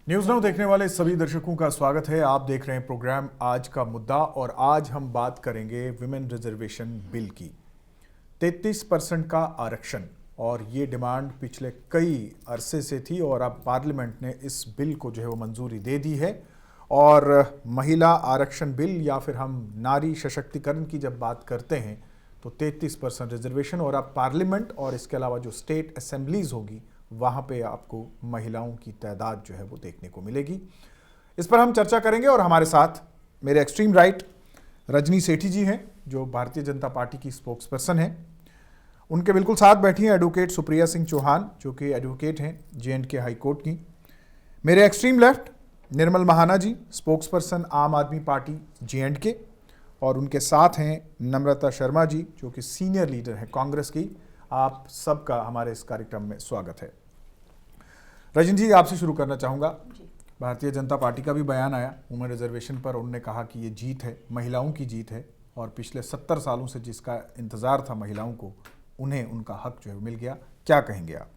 News now देखने वाले सभी दर्शकों का स्वागत है। आप देख रहे हैं प्रोग्राम आज का मुद्दा और आज हम बात करेंगे विमेन रिजर्वेशन बिल की। 33% का आरक्षण और ये डिमांड पिछले कई अरसे से थी और अब पार्लियामेंट ने इस बिल को जो है वो मंजूरी दे दी है। और महिला आरक्षण बिल या फिर हम नारी सशक्तिकरण की जब बात करते हैं तो 33% रिजर्वेशन और अब पार्लियामेंट और इसके अलावा जो स्टेट असेंबलीज होगी वहाँ पे आपको महिलाओं की तादाद जो है वो देखने को मिलेगी। इस पर हम चर्चा करेंगे और हमारे साथ मेरे एक्सट्रीम राइट रजनी सेठी जी हैं जो भारतीय जनता पार्टी की स्पोक्स पर्सन हैं। उनके बिल्कुल साथ बैठी हैं एडवोकेट सुप्रिया सिंह चौहान जो कि एडवोकेट हैं J&K हाई कोर्ट की। मेरे एक्सट्रीम लेफ्ट निर्मल महाना जी स्पोक्स पर्सन आम आदमी पार्टी J&K और उनके साथ हैं नम्रता शर्मा जी जो कि सीनियर लीडर हैं कांग्रेस की। आप सबका हमारे इस कार्यक्रम में स्वागत है। रजनी जी, आपसे शुरू करना चाहूँगा। भारतीय जनता पार्टी का भी बयान आया वुमेन रिजर्वेशन पर। उन्होंने कहा कि ये जीत है, महिलाओं की जीत है और पिछले 70 सालों से जिसका इंतज़ार था महिलाओं को, उन्हें उनका हक जो है मिल गया। क्या कहेंगे आप?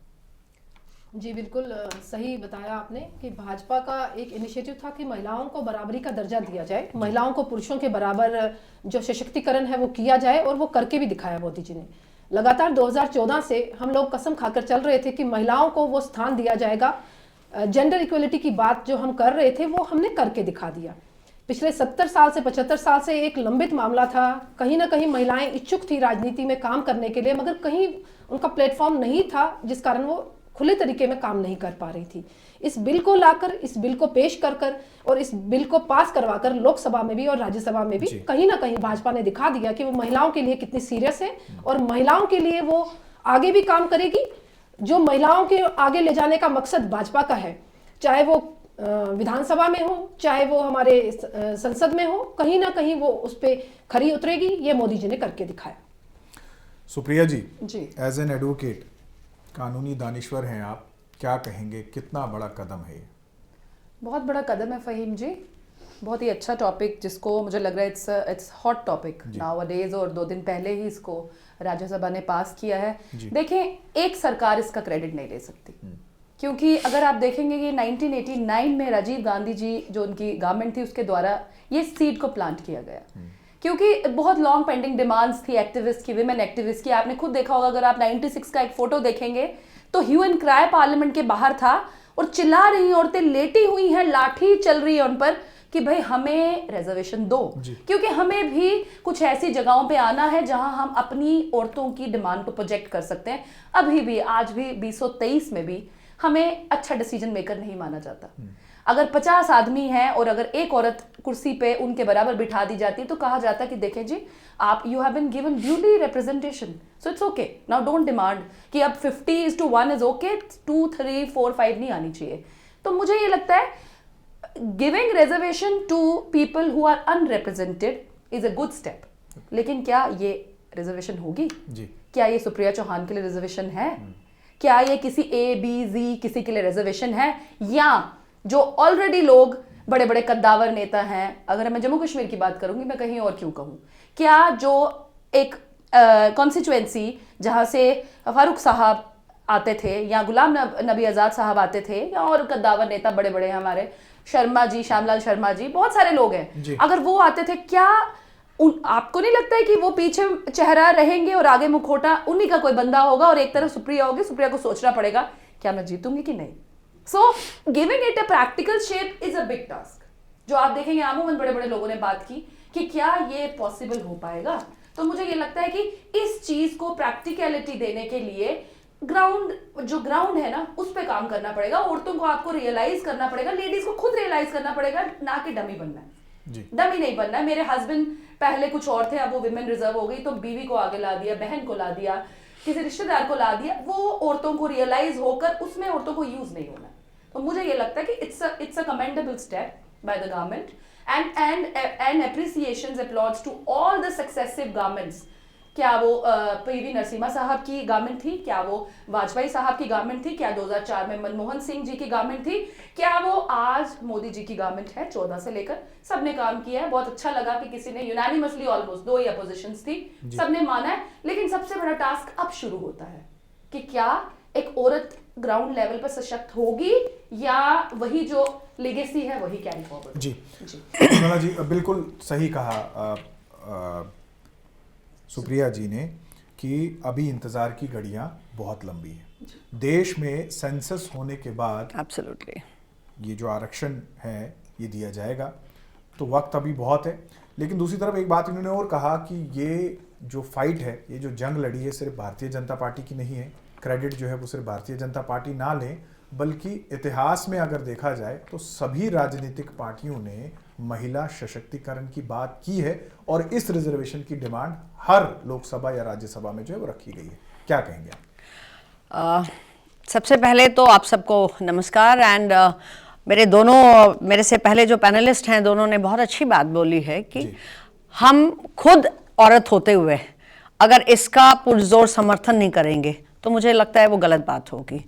जी बिल्कुल सही बताया आपने कि भाजपा का एक इनिशिएटिव था कि महिलाओं को बराबरी का दर्जा दिया जाए, महिलाओं को पुरुषों के बराबर जो सशक्तिकरण है वो किया जाए और वो करके भी दिखाया मोदी जी ने। लगातार 2014 से हम लोग कसम खाकर चल रहे थे कि महिलाओं को वो स्थान दिया जाएगा। जेंडर इक्वलिटी की बात जो हम कर रहे थे वो हमने करके दिखा दिया। पिछले 70 साल से 75 साल से एक लंबित मामला था। कहीं ना कहीं महिलाएं इच्छुक थी राजनीति में काम करने के लिए, मगर कहीं उनका प्लेटफॉर्म नहीं था जिस कारण वो खुले तरीके में काम नहीं कर पा रही थी। इस बिल को लाकर, इस बिल को पेश कर और इस बिल को पास करवाकर लोकसभा में भी और राज्यसभा में भी कहीं ना कहीं भाजपा ने दिखा दिया कि वो महिलाओं के लिए कितनी सीरियस है और महिलाओं के लिए वो आगे भी काम करेगी। जो महिलाओं के आगे ले जाने का मकसद भाजपा का है, चाहे वो विधानसभा में हो, चाहे वो हमारे संसद में हो, कहीं ना कहीं वो उस पर खरी उतरेगी। ये मोदी जी ने करके दिखाया। सुप्रिया जी, एज एन एडवोकेट, कानूनी दानिश्वर हैं आप, क्या कहेंगे? कितना बड़ा कदम है ये? बहुत बड़ा कदम है फ़हीम जी। बहुत ही अच्छा टॉपिक जिसको मुझे लग रहा है इट्स हॉट टॉपिक नाउअडेज और 2 दिन पहले ही इसको राज्यसभा ने पास किया है। देखें, एक सरकार इसका क्रेडिट नहीं ले सकती क्योंकि अगर आप देखेंगे कि 1989 में राजीव गांधी जी जो उनकी गवर्नमेंट थी उसके द्वारा ये सीड को प्लांट किया गया क्योंकि बहुत लॉन्ग पेंडिंग डिमांड्स थी एक्टिविस्ट की, विमेन एक्टिविस्ट की। आपने खुद देखा होगा, अगर आप 96 का एक फोटो देखेंगे तो ह्यू एंड क्राई पार्लियामेंट के बाहर था और चिल्ला रही औरतें लेटी हुई हैं, लाठी चल रही है उन पर कि भाई हमें रिजर्वेशन दो, क्योंकि हमें भी कुछ ऐसी जगहों पे आना है जहां हम अपनी औरतों की डिमांड को प्रोजेक्ट कर सकते हैं। अभी भी, आज भी 2023 में भी हमें अच्छा डिसीजन मेकर नहीं माना जाता। अगर 50 आदमी हैं और अगर एक औरत कुर्सी पे उनके बराबर बिठा दी जाती है तो कहा जाता है कि देखें जी, आप you have been given duly representation, so it's okay, now don't demand कि अब 50:1 इज ओके, 2, 3, 4, 5 नहीं आनी चाहिए। तो मुझे ये लगता है giving reservation to people who are unrepresented is a good step. लेकिन क्या ये रिजर्वेशन होगी? क्या ये सुप्रिया चौहान के लिए रिजर्वेशन है? क्या ये किसी ABZ किसी के लिए रिजर्वेशन है? या जो ऑलरेडी लोग बड़े बड़े कद्दावर नेता हैं, अगर मैं जम्मू कश्मीर की बात करूंगी, मैं कहीं और क्यों कहूं, क्या जो एक कॉन्स्टिट्यूएंसी जहां से फारूक साहब आते थे या गुलाम नबी आज़ाद साहब आते थे या और कद्दावर नेता बड़े बड़े हमारे शर्मा जी, श्यामलाल शर्मा जी, बहुत सारे लोग हैं, अगर वो आते थे, क्या आपको नहीं लगता है कि वो पीछे चेहरा रहेंगे और आगे मुखोटा उन्हीं का कोई बंदा होगा और एक तरफ सुप्रिया होगी? सुप्रिया को सोचना पड़ेगा क्या मैं जीतूंगी कि नहीं। So giving it a practical shape is a big task। जो आप देखेंगे अमूमन बड़े बड़े लोगों ने बात की कि क्या ये पॉसिबल हो पाएगा। तो मुझे ये लगता है कि इस चीज को प्रैक्टिकलिटी देने के लिए ग्राउंड है ना, उस पे काम करना पड़ेगा। औरतों को आपको रियलाइज करना पड़ेगा, लेडीज को खुद रियलाइज करना पड़ेगा, ना कि डमी बनना है। डमी नहीं बनना है। मेरे हस्बैंड पहले कुछ और थे, अब वो विमेन रिजर्व हो गई तो बीवी को आगे ला दिया, बहन को ला दिया, किसी रिश्तेदार को ला दिया। वो औरतों को रियलाइज होकर उसमें औरतों को यूज नहीं होना। तो मुझे ये लगता है कि it's a commendable step by the government and appreciations applauds to all the successive governments. क्या वो PV नरसिम्हा साहब की गवर्नमेंट थी, क्या वो वाजपेयी साहब की गवर्नमेंट थी, क्या 2004 में मनमोहन सिंह जी की गवर्नमेंट थी, क्या वो आज मोदी जी की गवर्नमेंट है? 14 से लेकर सबने काम किया है। बहुत अच्छा लगा कि किसी ने यूनानिमसली, ऑलमोस्ट 2 ही अपोजिशंस थी, सबने माना है। लेकिन सबसे बड़ा टास्क अब शुरू होता है कि क्या एक औरत ग्राउंड लेवल पर सशक्त होगी या वही जो लेगेसी है वही कैरी फॉरवर्ड? जी निर्मला जी बिल्कुल सही कहा सुप्रिया जी ने कि अभी इंतज़ार की घड़ियां बहुत लंबी है। देश में सेंसस होने के बाद एब्सोल्युटली ये जो आरक्षण है ये दिया जाएगा, तो वक्त अभी बहुत है। लेकिन दूसरी तरफ एक बात इन्होंने और कहा कि ये जो फाइट है, ये जो जंग लड़ी है, सिर्फ भारतीय जनता पार्टी की नहीं है। क्रेडिट जो है वो सिर्फ भारतीय जनता पार्टी ना लें, बल्कि इतिहास में अगर देखा जाए तो सभी राजनीतिक पार्टियों ने महिला सशक्तिकरण की बात की है और इस रिजर्वेशन की डिमांड हर लोकसभा या राज्यसभा में जो है वो रखी गई है। क्या कहेंगे आप? सबसे पहले तो आप सबको नमस्कार। एंड मेरे से पहले जो पैनलिस्ट हैं दोनों ने बहुत अच्छी बात बोली है कि हम खुद औरत होते हुए अगर इसका पुरजोर समर्थन नहीं करेंगे तो मुझे लगता है वो गलत बात होगी।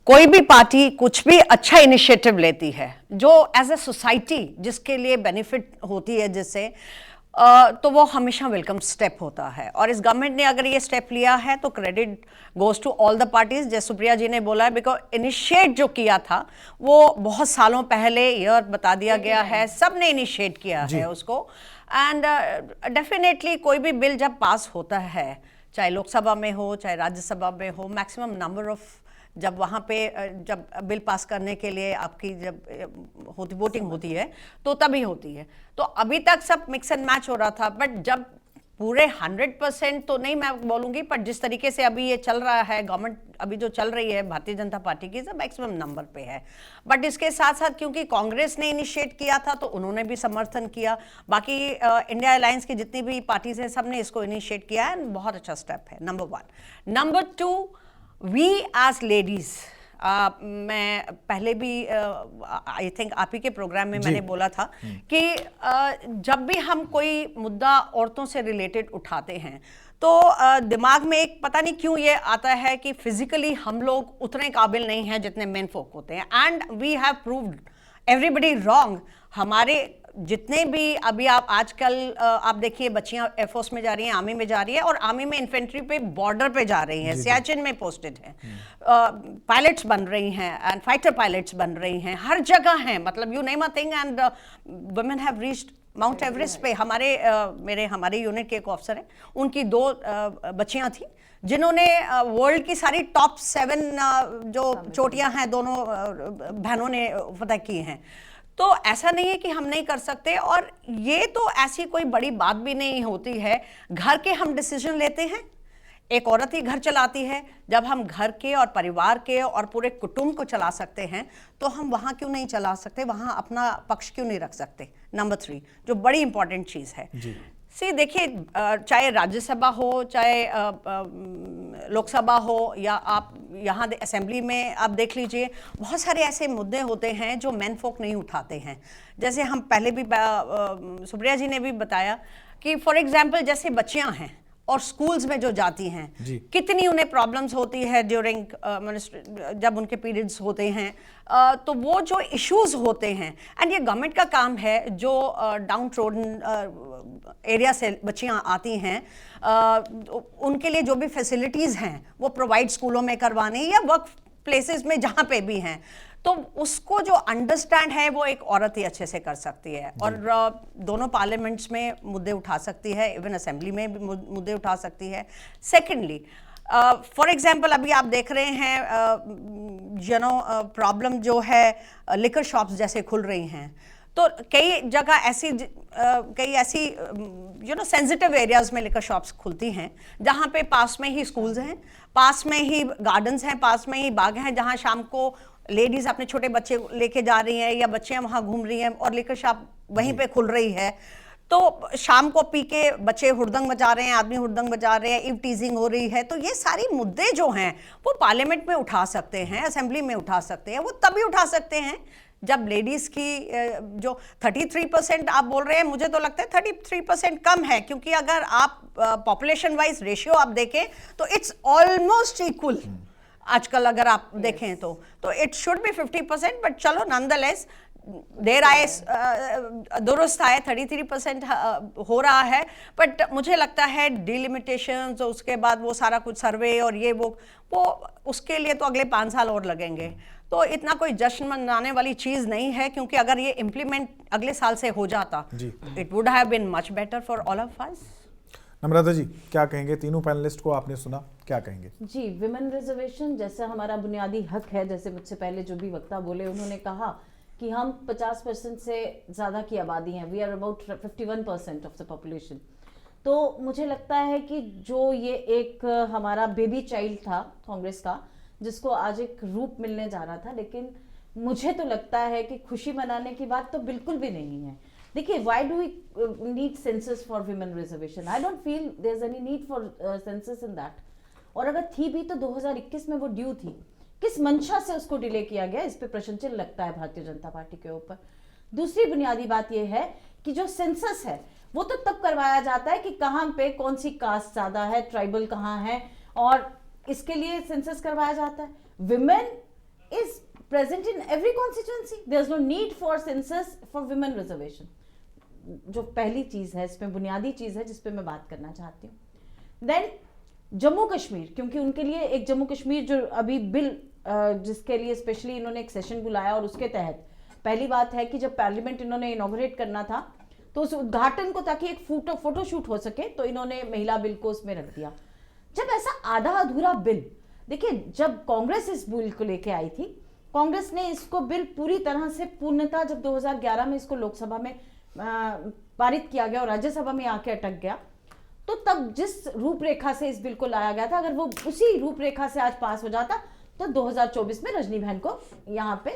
कोई भी पार्टी कुछ भी अच्छा इनिशिएटिव लेती है जो एज ए सोसाइटी जिसके लिए बेनिफिट होती है, जिससे तो वो हमेशा वेलकम स्टेप होता है। और इस गवर्नमेंट ने अगर ये स्टेप लिया है तो credit goes to all the parties, जैसे सुप्रिया जी ने बोला, बिकॉज इनिशिएट जो किया था वो बहुत सालों पहले ईयर बता दिया गया है, सब ने इनिशिएट किया है उसको। एंड डेफिनेटली कोई भी बिल जब पास होता है, चाहे लोकसभा में हो चाहे राज्यसभा में हो, मैक्सिमम नंबर ऑफ जब वहाँ पे जब बिल पास करने के लिए आपकी जब वोटिंग होती है तो तभी होती है। तो अभी तक सब मिक्स एंड मैच हो रहा था, बट जब पूरे 100% तो नहीं मैं बोलूँगी, पर जिस तरीके से अभी ये चल रहा है, गवर्नमेंट अभी जो चल रही है भारतीय जनता पार्टी की, सब मैक्सिमम नंबर पे है। बट इसके साथ साथ क्योंकि कांग्रेस ने इनिशिएट किया था तो उन्होंने भी समर्थन किया, बाकी इंडिया अलायंस की जितनी भी पार्टीज हैं सब ने इसको इनिशिएट किया है, बहुत अच्छा स्टेप है, number 1। Number 2, we as ladies, मैं पहले भी आई थिंक आप ही के प्रोग्राम में मैंने बोला था कि जब भी हम कोई मुद्दा औरतों से रिलेटेड उठाते हैं तो दिमाग में एक पता नहीं क्यों ये आता है कि फिजिकली हम लोग उतने काबिल नहीं हैं जितने मेन फोक होते हैं। And we have proved everybody wrong. हमारे जितने भी अभी आप आजकल आप देखिए बच्चियां एयरफोर्स में जा रही हैं, आर्मी में जा रही हैं, और आर्मी में इन्फेंट्री पे बॉर्डर पे जा रही हैं, सियाचिन में पोस्टेड हैं, पायलट्स बन रही हैं एंड फाइटर पायलट्स बन रही हैं, हर जगह हैं, मतलब you name a thing. And women have reached mount Everest पे। हमारे यूनिट के एक ऑफिसर हैं, उनकी 2 बच्चियां थी जिन्होंने वर्ल्ड की सारी टॉप 7 जो चोटियां हैं दोनों बहनों ने फतह की हैं। तो ऐसा नहीं है कि हम नहीं कर सकते, और ये तो ऐसी कोई बड़ी बात भी नहीं होती है। घर के हम डिसीजन लेते हैं, एक औरत ही घर चलाती है। जब हम घर के और परिवार के और पूरे कुटुंब को चला सकते हैं तो हम वहाँ क्यों नहीं चला सकते, वहाँ अपना पक्ष क्यों नहीं रख सकते। नंबर 3 जो बड़ी इंपॉर्टेंट चीज़ है, सी देखिए, चाहे राज्यसभा हो चाहे लोकसभा हो या आप यहाँ असेंबली में आप देख लीजिए, बहुत सारे ऐसे मुद्दे होते हैं जो मेन फोक नहीं उठाते हैं। जैसे हम पहले भी सुप्रिया जी ने भी बताया कि फॉर एग्जांपल जैसे बच्चियाँ हैं और स्कूल्स में जो जाती हैं, कितनी उन्हें प्रॉब्लम्स होती है ड्यूरिंग जब उनके पीरियड्स होते हैं, तो वो जो इश्यूज होते हैं, एंड ये गवर्नमेंट का काम है जो डाउन ट्रोडन एरिया से बच्चियां आती हैं, उनके लिए जो भी फैसिलिटीज़ हैं वो प्रोवाइड स्कूलों में करवाने या वर्क प्लेसेस में जहाँ पे भी हैं, तो उसको जो अंडरस्टैंड है वो एक औरत ही अच्छे से कर सकती है, और दोनों पार्लियामेंट्स में मुद्दे उठा सकती है, इवन असेंबली में भी मुद्दे उठा सकती है। सेकेंडली, फॉर एग्जांपल अभी आप देख रहे हैं प्रॉब्लम जो है लिकर शॉप्स जैसे खुल रही हैं, तो कई जगह ऐसी सेंसिटिव एरियाज में लिकर शॉप्स खुलती हैं जहाँ पे पास में ही स्कूल्स हैं, पास में ही गार्डन्स हैं, पास में ही बाग हैं, जहाँ शाम को लेडीज अपने छोटे बच्चे लेके जा रही हैं या बच्चियां वहाँ घूम रही हैं और लिकर शॉप वहीं पे खुल रही है। तो शाम को पी के बच्चे हुड़दंग मचा रहे हैं, आदमी हुड़दंग मचा रहे हैं, इव टीजिंग हो रही है। तो ये सारी मुद्दे जो हैं वो पार्लियामेंट में उठा सकते हैं, असेंबली में उठा सकते हैं। वो तभी उठा सकते हैं जब लेडीज़ की जो 33% आप बोल रहे हैं, मुझे तो लगता है 33% कम है, क्योंकि अगर आप पॉपुलेशन वाइज रेशियो आप देखें तो इट्स ऑलमोस्ट इक्वल आजकल अगर आप देखें तो इट शुड बी 50%, बट चलो नॉनदलेस देर आए दुरुस्त आए 33% हो रहा है। बट मुझे लगता है डिलिमिटेशन, उसके बाद वो सारा कुछ सर्वे और ये वो उसके लिए तो अगले 5 साल और लगेंगे। तो इतना कोई जश्न मनाने वाली चीज नहीं है, क्योंकि अगर ये इम्प्लीमेंट अगले साल से हो जाता, it would have been much better for all of us. Namrata ji क्या कहेंगे? तीनों पैनलिस्ट को आपने सुना, क्या कहेंगे? जी, विमेन रिजर्वेशन जैसे हमारा बुनियादी हक है, जैसे मुझसे पहले जो भी वक्ता बोले उन्होंने कहा कि हम 50% से ज़्यादा की आबादी हैं, we are about 51% of the population. तो मुझे लगता है कि जो ये एक हमारा बेबी चाइल्ड था कांग्रेस का, जिसको आज एक रूप मिलने जा रहा था, लेकिन मुझे तो लगता है कि खुशी मनाने की बात तो बिल्कुल भी नहीं है। देखिए, why do we need census for women reservation? I don't feel there is any need for census in that. और अगर थी भी तो 2021 में वो ड्यू थी। किस मंशा से उसको डिले किया गया, इस पे प्रश्न चिन्ह लगता है भारतीय जनता पार्टी के ऊपर। दूसरी बुनियादी बात यह है कि जो सेंसस है वो तो तब करवाया जाता है कि कहाँ पे कौन सी कास्ट ज्यादा है, ट्राइबल कहाँ है, और इसके लिए सेंसस करवाया जाता है। Women is present in every constituency, there is no need for census for women reservation. जो पहली चीज है, इसमें बुनियादी चीज है जिस पे मैं बात करना चाहती हूँ। देन जम्मू कश्मीर, क्योंकि उनके लिए एक जम्मू कश्मीर जो अभी बिल जिसके लिए स्पेशली इन्होंने एक सेशन बुलाया, और उसके तहत पहली बात है कि जब पार्लियामेंट इन्होंने इनॉग्रेट करना था तो उस उद्घाटन को, ताकि एक फोटोशूट हो सके, तो इन्होंने महिला बिल को उसमें रख दिया। जब ऐसा आधा अधूरा बिल, देखिए जब कांग्रेस इस बिल को लेके आई थी, कांग्रेस ने इसको बिल पूरी तरह से पूर्णतः, जब 2011 में इसको लोकसभा में पारित किया गया और राज्यसभा में आके अटक गया, तो तब जिस रूपरेखा से इस बिल को लाया गया था, अगर वो उसी रूपरेखा से आज पास हो जाता तो 2024 में रजनी बहन को यहाँ पे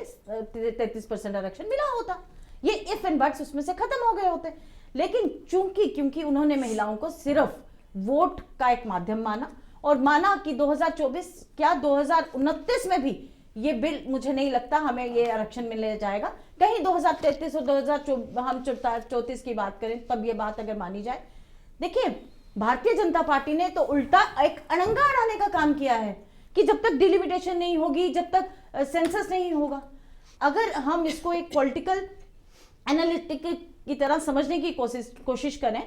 33% आरक्षण मिला होता। ये इफ एंड बट्स उसमें से खत्म हो गए होते। लेकिन क्योंकि उन्होंने महिलाओं को सिर्फ वोट का एक माध्यम माना, और माना कि 2024 क्या 2029 में भी ये बिल, मुझे नहीं लगता हमें ये आरक्षण मिलने जाएगा। कहीं 2033 और 2034 की बात करें तब ये बात अगर मानी जाए। देखिए, भारतीय जनता पार्टी ने तो उल्टा एक अड़ंगा अड़ाने का काम किया है कि जब तक डिलिमिटेशन नहीं होगी, जब तक सेंसस नहीं होगा। अगर हम इसको एक पॉलिटिकल एनालिटिक की तरह समझने की कोशिश करें,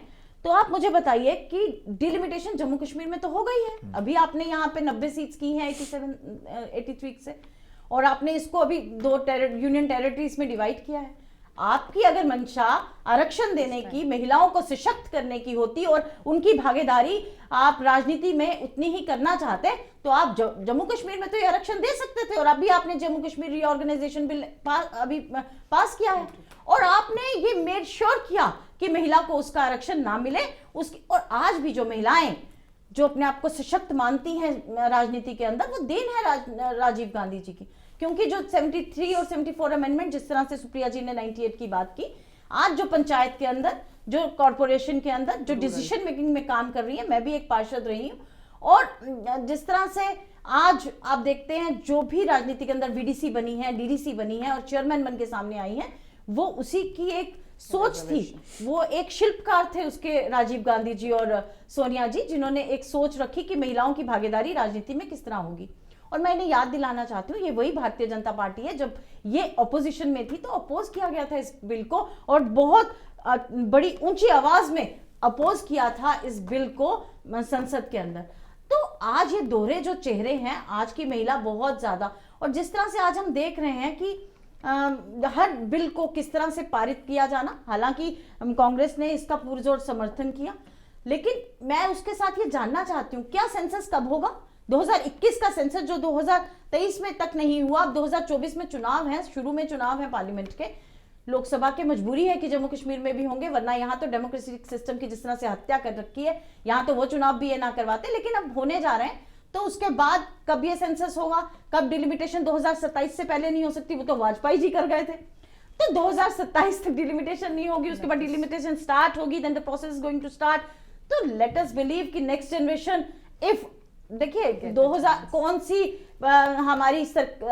तो आप मुझे बताइए कि डिलिमिटेशन जम्मू कश्मीर में तो हो गई है। अभी आपने यहाँ पे 90 सीट्स की हैं 83 से, और आपने इसको अभी 2 यूनियन टेरिटरीज में डिवाइड किया है। आपकी अगर मंशा आरक्षण देने की, महिलाओं को सशक्त करने की होती और उनकी भागीदारी आप राजनीति में उतनी ही करना चाहते, तो आप जम्मू कश्मीर में तो ये आरक्षण दे सकते थे। और अभी आपने जम्मू कश्मीर रीऑर्गेनाइजेशन बिल अभी पास किया है, और आपने ये मेड श्योर किया कि महिला को उसका आरक्षण ना मिले उसकी। और आज भी जो महिलाएं जो अपने आप को सशक्त मानती हैं राजनीति के अंदर, वो देन है राजीव गांधी जी की। क्योंकि जो 73 और 74 अमेंडमेंट, जिस तरह से सुप्रिया जी ने 98 की बात की, आज जो पंचायत के अंदर, जो कॉर्पोरेशन के अंदर, जो डिसीजन मेकिंग में काम कर रही है, मैं भी एक पार्षद रही हूँ, और जिस तरह से आज आप देखते हैं जो भी राजनीति के अंदर वीडीसी बनी है, डीडीसी बनी है और चेयरमैन बन के सामने आई है, वो उसी की एक सोच थी। वो एक शिल्पकार थे उसके, राजीव गांधी जी और सोनिया जी, जिन्होंने एक सोच रखी कि महिलाओं की भागीदारी राजनीति में किस तरह होगी। और मैं इन्हें याद दिलाना चाहती हूँ, ये वही भारतीय जनता पार्टी है, जब ये ऑपोजिशन में थी तो अपोज किया गया था इस बिल को, और बहुत बड़ी ऊंची आवाज में अपोज किया था इस बिल को संसद के अंदर। तो आज ये दोहरे जो चेहरे हैं, आज की महिला बहुत ज्यादा, और जिस तरह से आज हम देख रहे हैं कि हर बिल को किस तरह से पारित किया जाना, हालांकि कांग्रेस ने इसका पुरजोर समर्थन किया, लेकिन मैं उसके साथ ये जानना चाहती हूँ, क्या सेंसस कब होगा? 2021 का सेंसस जो 2023 में तक नहीं हुआ, अब 2024 में चुनाव है, शुरू में चुनाव है पार्लियामेंट के, लोकसभा की मजबूरी है कि जम्मू कश्मीर में भी होंगे, वरना यहाँ तो डेमोक्रेटिक सिस्टम की जिस तरह से हत्या कर रखी है, यहाँ तो वो चुनाव भी ये ना करवाते, लेकिन अब होने जा रहे हैं। तो उसके बाद कब ये सेंसस होगा, कब डिलिमिटेशन 2027 से पहले नहीं हो सकती, वो तो वाजपेयी जी कर गए थे। तो 2027 तक डिलिमिटेशन नहीं होगी, उसके बाद डिलिमिटेशन स्टार्ट होगी, then the process is going to start. तो लेट अस बिलीव कि नेक्स्ट जनरेशन, इफ देखिए 2000 कौन सी हमारी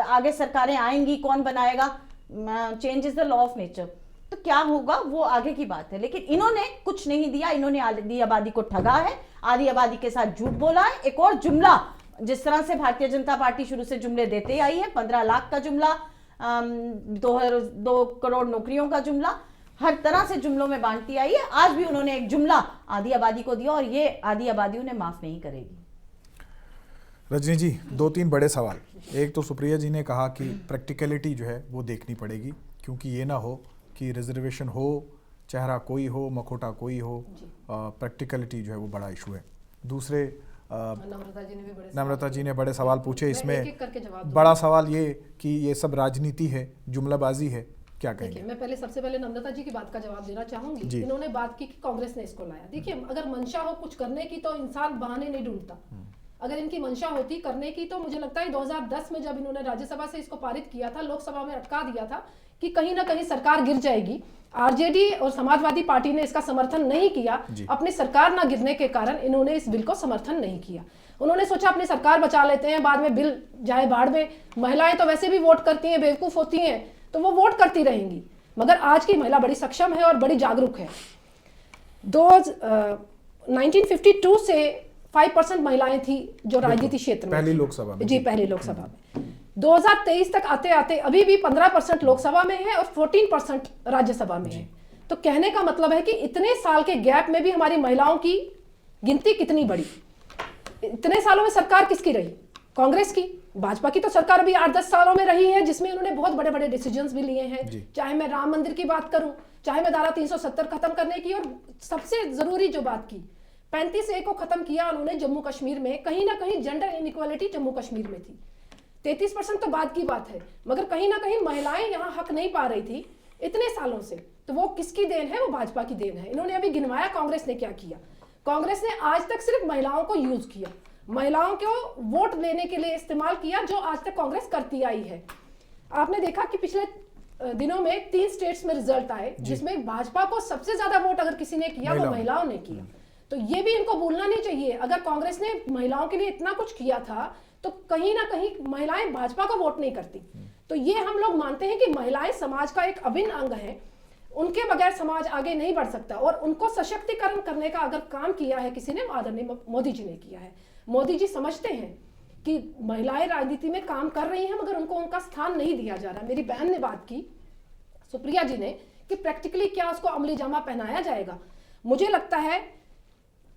आगे सरकारें आएंगी, कौन बनाएगा, change is the law of nature, तो क्या होगा वो आगे की बात है। लेकिन इन्होंने कुछ नहीं दिया, इन्होंने आधी आबादी को ठगा है, आधी आबादी के साथ झूठ बोला है। एक और जुमला, जिस तरह से भारतीय जनता पार्टी शुरू से जुमले देते आई है, 15 लाख का जुमला, 2 करोड़ नौकरियों का जुमला, हर तरह से जुमलों में बांटती आई है। आज भी उन्होंने एक जुमला आधी आबादी को दिया, और ये आधी आबादी उन्हें माफ नहीं करेगी। रजनी जी, 2-3 बड़े सवाल। एक तो सुप्रिया जी ने कहा कि प्रैक्टिकलिटी जो है वो देखनी पड़ेगी, क्योंकि ये ना हो कि रिजर्वेशन हो, चेहरा कोई हो, मखोटा कोई हो, प्रैक्टिकलिटी जो है वो बड़ा इशू है। दूसरे नम्रता जी ने बड़े सवाल पूछे। इसमें बड़ा सवाल ये कि ये सब राजनीति है, जुमलाबाजी है, क्या कहेंगे? मैं पहले सबसे पहले नम्रता जी की बात का जवाब देना चाहूंगी। इन्होंने बात की कि कांग्रेस ने इसको लाया। देखिए, अगर मंशा हो कुछ करने की तो इंसान बहाने नहीं ढूंढता। अगर इनकी मंशा होती करने की तो मुझे लगता है 2010 में जब इन्होंने राज्यसभा से इसको पारित किया था, लोकसभा में अटका दिया था कि कहीं ना कहीं सरकार गिर जाएगी। आरजेडी और समाजवादी पार्टी ने इसका समर्थन नहीं किया। अपनी सरकार ना गिरने के कारण इन्होंने इस बिल को समर्थन नहीं किया। उन्होंने सोचा अपनी सरकार बचा लेते हैं, बाद में बिल जाए बाढ़ में। महिलाएं तो वैसे भी वोट करती हैं, बेवकूफ होती हैं, तो वो वोट करती रहेंगी। मगर आज की महिला बड़ी सक्षम है और बड़ी जागरूक है। 1952 से 5% महिलाएं थी जो राजनीति क्षेत्र में, पहली लोकसभा में। जी, पहली लोकसभा में। 2023 तक आते आते अभी भी 15% लोकसभा में है और 14% राज्यसभा में है। तो कहने का मतलब है कि इतने साल के गैप में भी हमारी महिलाओं की गिनती कितनी बड़ी। इतने सालों में सरकार किसकी रही? कांग्रेस की। भाजपा की तो सरकार अभी 8-10 सालों में रही है, जिसमें उन्होंने बहुत बड़े बड़े डिसीजंस भी लिए हैं। चाहे मैं राम मंदिर की बात करूं, चाहे मैं धारा 370 खत्म करने की, और सबसे जरूरी जो बात की 35A को खत्म किया उन्होंने जम्मू कश्मीर में। कहीं ना कहीं जेंडर इनइक्वालिटी जम्मू कश्मीर में थी। 33% तो बाद की बात है, मगर कहीं ना कहीं महिलाएं यहाँ हक नहीं पा रही थी इतने सालों से। तो वो किसकी देन है? वो भाजपा की देन है। इन्होंने अभी गिनवाया कांग्रेस ने क्या किया। कांग्रेस ने आज तक सिर्फ महिलाओं को यूज किया, महिलाओं को वोट लेने के लिए इस्तेमाल किया, जो आज तक कांग्रेस करती आई है। आपने देखा कि पिछले दिनों में 3 स्टेट्स में रिजल्ट आए जिसमें भाजपा को सबसे ज्यादा वोट अगर किसी ने किया वो महिलाओं ने किया। तो ये भी इनको भूलना नहीं चाहिए। अगर कांग्रेस ने महिलाओं के लिए इतना कुछ किया था तो कहीं ना कहीं महिलाएं भाजपा को वोट नहीं करती। तो ये हम लोग मानते हैं कि महिलाएं समाज का एक अभिन्न अंग है, उनके बगैर समाज आगे नहीं बढ़ सकता। और उनको सशक्तिकरण करने का अगर काम किया है किसी ने, आदरणीय मोदी जी ने किया है। मोदी जी समझते हैं कि महिलाएं राजनीति में काम कर रही हैं, मगर उनको उनका स्थान नहीं दिया जा रहा। मेरी बहन ने बात की, सुप्रिया जी ने, कि प्रैक्टिकली क्या उसको अमली जामा पहनाया जाएगा। मुझे लगता है,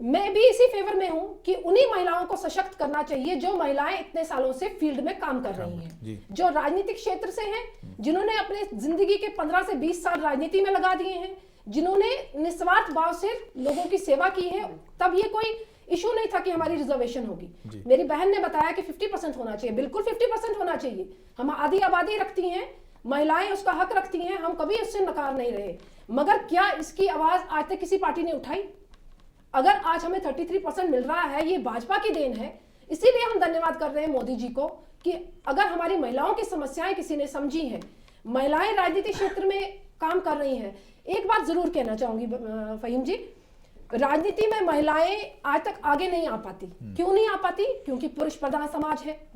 मैं भी इसी फेवर में हूं कि उन्हीं महिलाओं को सशक्त करना चाहिए जो महिलाएं इतने सालों से फील्ड में काम कर रही हैं, जो राजनीतिक क्षेत्र से हैं, जिन्होंने अपने जिंदगी के 15 से 20 साल राजनीति में लगा दिए हैं, जिन्होंने निस्वार्थ भाव से लोगों की सेवा की है। तब ये कोई इशू नहीं था कि हमारी रिजर्वेशन होगी। मेरी बहन ने बताया कि 50% होना चाहिए। बिल्कुल 50% होना चाहिए। हम आधी आबादी रखती हैं, महिलाएं उसका हक रखती हैं, हम कभी उससे नकार नहीं रहे। मगर क्या इसकी आवाज आज तक किसी पार्टी ने उठाई? अगर आज हमें 33% मिल रहा है, ये भाजपा की देन है। इसीलिए हम धन्यवाद कर रहे हैं मोदी जी को कि अगर हमारी महिलाओं की समस्याएं किसी ने समझी हैं, महिलाएं राजनीतिक क्षेत्र में काम कर रही हैं। एक बात जरूर कहना चाहूंगी फहीम जी, राजनीति में महिलाएं आज तक आगे नहीं आ पाती। क्यों नहीं आ पाती? क्योंकि पुरुष प्रधान समाज है।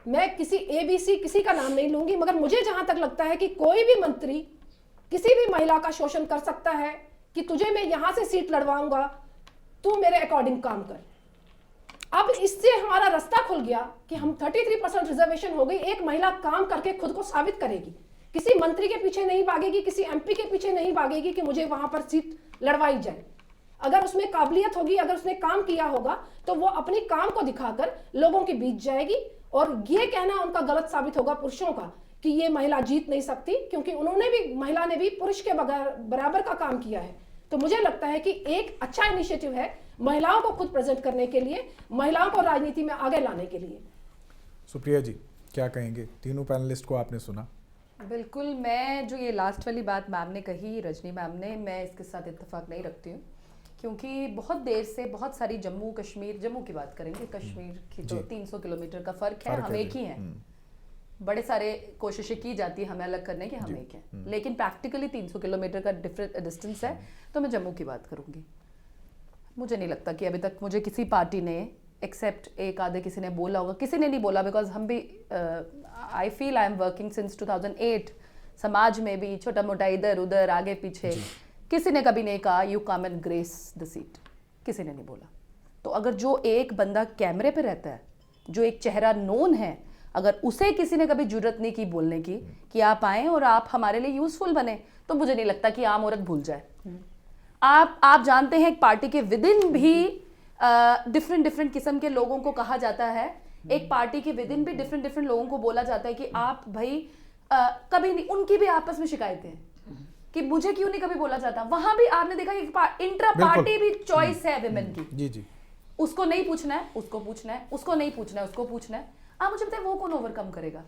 मैं किसी ABC किसी का नाम नहीं लूंगी, मगर मुझे जहां तक लगता है कि कोई भी मंत्री किसी भी महिला का शोषण कर सकता है कि तुझे मैं यहां से सीट लड़वाऊंगा, तू मेरे अकॉर्डिंग काम कर। अब इससे हमारा रास्ता खुल गया कि हम 33% रिजर्वेशन हो गई। एक महिला काम करके खुद को साबित करेगी, किसी मंत्री के पीछे नहीं भागेगी, किसी MP के पीछे नहीं भागेगी कि मुझे वहां पर सीट लड़वाई जाए। अगर उसमें काबिलियत होगी, अगर उसने काम किया होगा, तो वो अपनी काम को दिखाकर लोगों के बीच जाएगी। और ये कहना उनका गलत साबित होगा पुरुषों का कि ये महिला जीत नहीं सकती, क्योंकि उन्होंने भी, महिला ने भी पुरुष के बराबर का काम किया है। तो मुझे लगता है कि एक अच्छा इनिशिएटिव है महिलाओं को खुद प्रेजेंट करने के लिए, महिलाओं को राजनीति में आगे लाने के लिए। सुप्रिया जी क्या कहेंगे? तीनों पैनलिस्ट को आपने सुना। बिल्कुल, मैं जो ये लास्ट वाली बात मैम ने कही, रजनी मैम ने, मैं इसके साथ इत्तेफाक नहीं रखती हूँ। क्योंकि बहुत देर से बहुत सारी जम्मू की बात करेंगे, कश्मीर की तो 300 किलोमीटर का फ़र्क है, हम एक ही हैं। बड़े सारे कोशिशें की जाती है हमें अलग करने की, हम एक हैं, लेकिन प्रैक्टिकली 300 किलोमीटर का डिस्टेंस है। तो मैं जम्मू की बात करूँगी। मुझे नहीं लगता कि अभी तक मुझे किसी पार्टी ने, एक्सेप्ट एक आधे किसी ने बोला होगा, किसी ने नहीं बोला, बिकॉज हम भी, I feel I am working since 2008, समाज में भी छोटा मोटा इधर उधर आगे पीछे, किसी ने कभी नहीं कहा you come and grace the seat, किसी ने नहीं बोला। तो अगर जो एक बंदा कैमरे पे रहता है, जो एक चेहरा नोन है, अगर उसे किसी ने कभी जरूरत नहीं की बोलने की कि आप आएँ और आप हमारे लिए यूजफुल बने, तो मुझे नहीं लगता कि आम औरत भूल जाए। आप जानते हैं एक पार्टी के विदिन भी डिफरेंट डिफरेंट किस्म के लोगों को कहा जाता है, एक पार्टी के विद इन भी डिफरेंट डिफरेंट लोगों को बोला जाता है कि आप भाई कभी नहीं, उनकी भी आपस में शिकायतें हैं कि मुझे क्यों नहीं कभी बोला जाता। वहां भी आपने देखा कि इंट्रा पार्टी भी चॉइस है विमेन की, जी जी, उसको नहीं पूछना है, उसको पूछना है, उसको नहीं पूछना है, उसको पूछना है। आप मुझे बताइए वो कौन ओवरकम करेगा?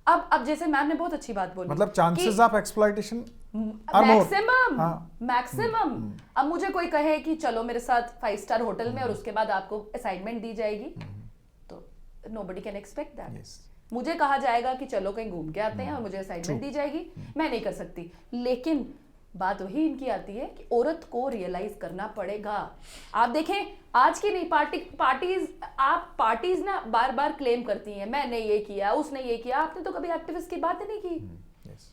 अब जैसे मैम ने बहुत अच्छी बात बोली, मतलब चांसेस ऑफ एक्सप्लॉइटेशन मैक्सिमम। अब मुझे कोई कहे कि चलो मेरे साथ 5 स्टार होटल में और उसके बाद आपको असाइनमेंट दी जाएगी, तो नोबडी कैन एक्सपेक्ट दैट। मुझे कहा जाएगा कि चलो कहीं घूम के आते हैं और मुझे असाइनमेंट दी जाएगी, मैं नहीं कर सकती। लेकिन बात वही इनकी आती है कि औरत को रियलाइज करना पड़ेगा। आप देखें आज की नहीं, पार्टीज ना बार बार क्लेम करती हैं मैंने ये किया, उसने ये किया। आपने तो कभी एक्टिविस्ट की बात नहीं की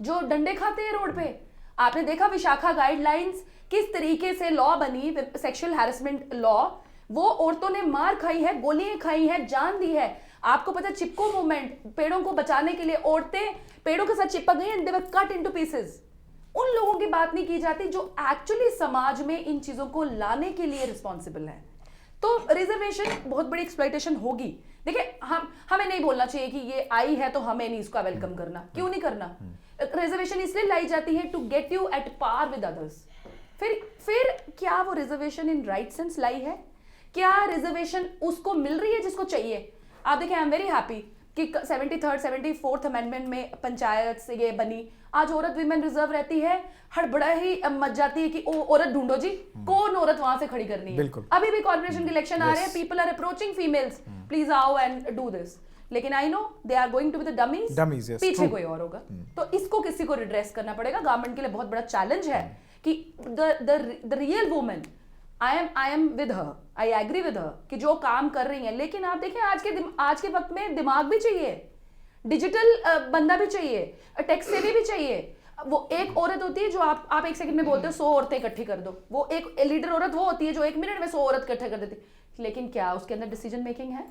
जो डंडे खाते हैं रोड पे। आपने देखा विशाखा गाइडलाइंस किस तरीके से लॉ बनी, सेक्सुअल हैरेसमेंट लॉ, वो औरतों ने मार खाई है, गोलियां खाई है, जान दी है। आपको पता है चिपको मूवमेंट, पेड़ों को बचाने के लिए औरतें पेड़ों के साथ चिपक गई and they were cut into pieces. उन लोगों की बात नहीं की जाती जो एक्चुअली समाज में इन चीजों को लाने के लिए रिस्पॉन्सिबल है। तो रिजर्वेशन बहुत बड़ी एक्सप्लॉइटेशन होगी। देखिए हमें नहीं बोलना चाहिए कि ये आई है तो हमें नहीं इसका वेलकम करना। क्यों नहीं करना? रिजर्वेशन इसलिए लाई जाती है to get you at par with others. फिर क्या वो रिजर्वेशन इन राइट सेंस लाई है? क्या रिजर्वेशन उसको मिल रही है जिसको चाहिए? आप देखिए आई एम वेरी हैप्पी कि 73rd 74th अमेंडमेंट में पंचायत से ये बनी। आज औरत विमेन रिजर्व रहती है, हड़बड़ा ही मच जाती है कि ओ औरत ढूंढो जी, कौन औरत वहां से खड़ी करनी है। अभी भी कॉर्पोरेशन के इलेक्शन आ रहे हैं, people are approaching females, please आओ एंड डू दिस। लेकिन I know they are going to be the dummies, पीछे कोई और होगा। तो इसको किसी को रिड्रेस करना पड़ेगा। गवर्नमेंट के लिए बहुत बड़ा चैलेंज है कि the real woman, I am with her, I agree with her कि जो काम कर रही है। लेकिन आप देखिए आज के वक्त में दिमाग भी चाहिए, डिजिटल बंदा भी चाहिए, टेक्स सेवी भी चाहिए। वो एक औरत होती है जो आप 1 सेकंड में बोलते हो 100 औरतें इकट्ठी कर दो। वो एक लीडर औरत वो होती है जो 1 मिनट में 100 औरत इकट्ठा कर देती। लेकिन क्या उसके अंदर डिसीजन मेकिंग है?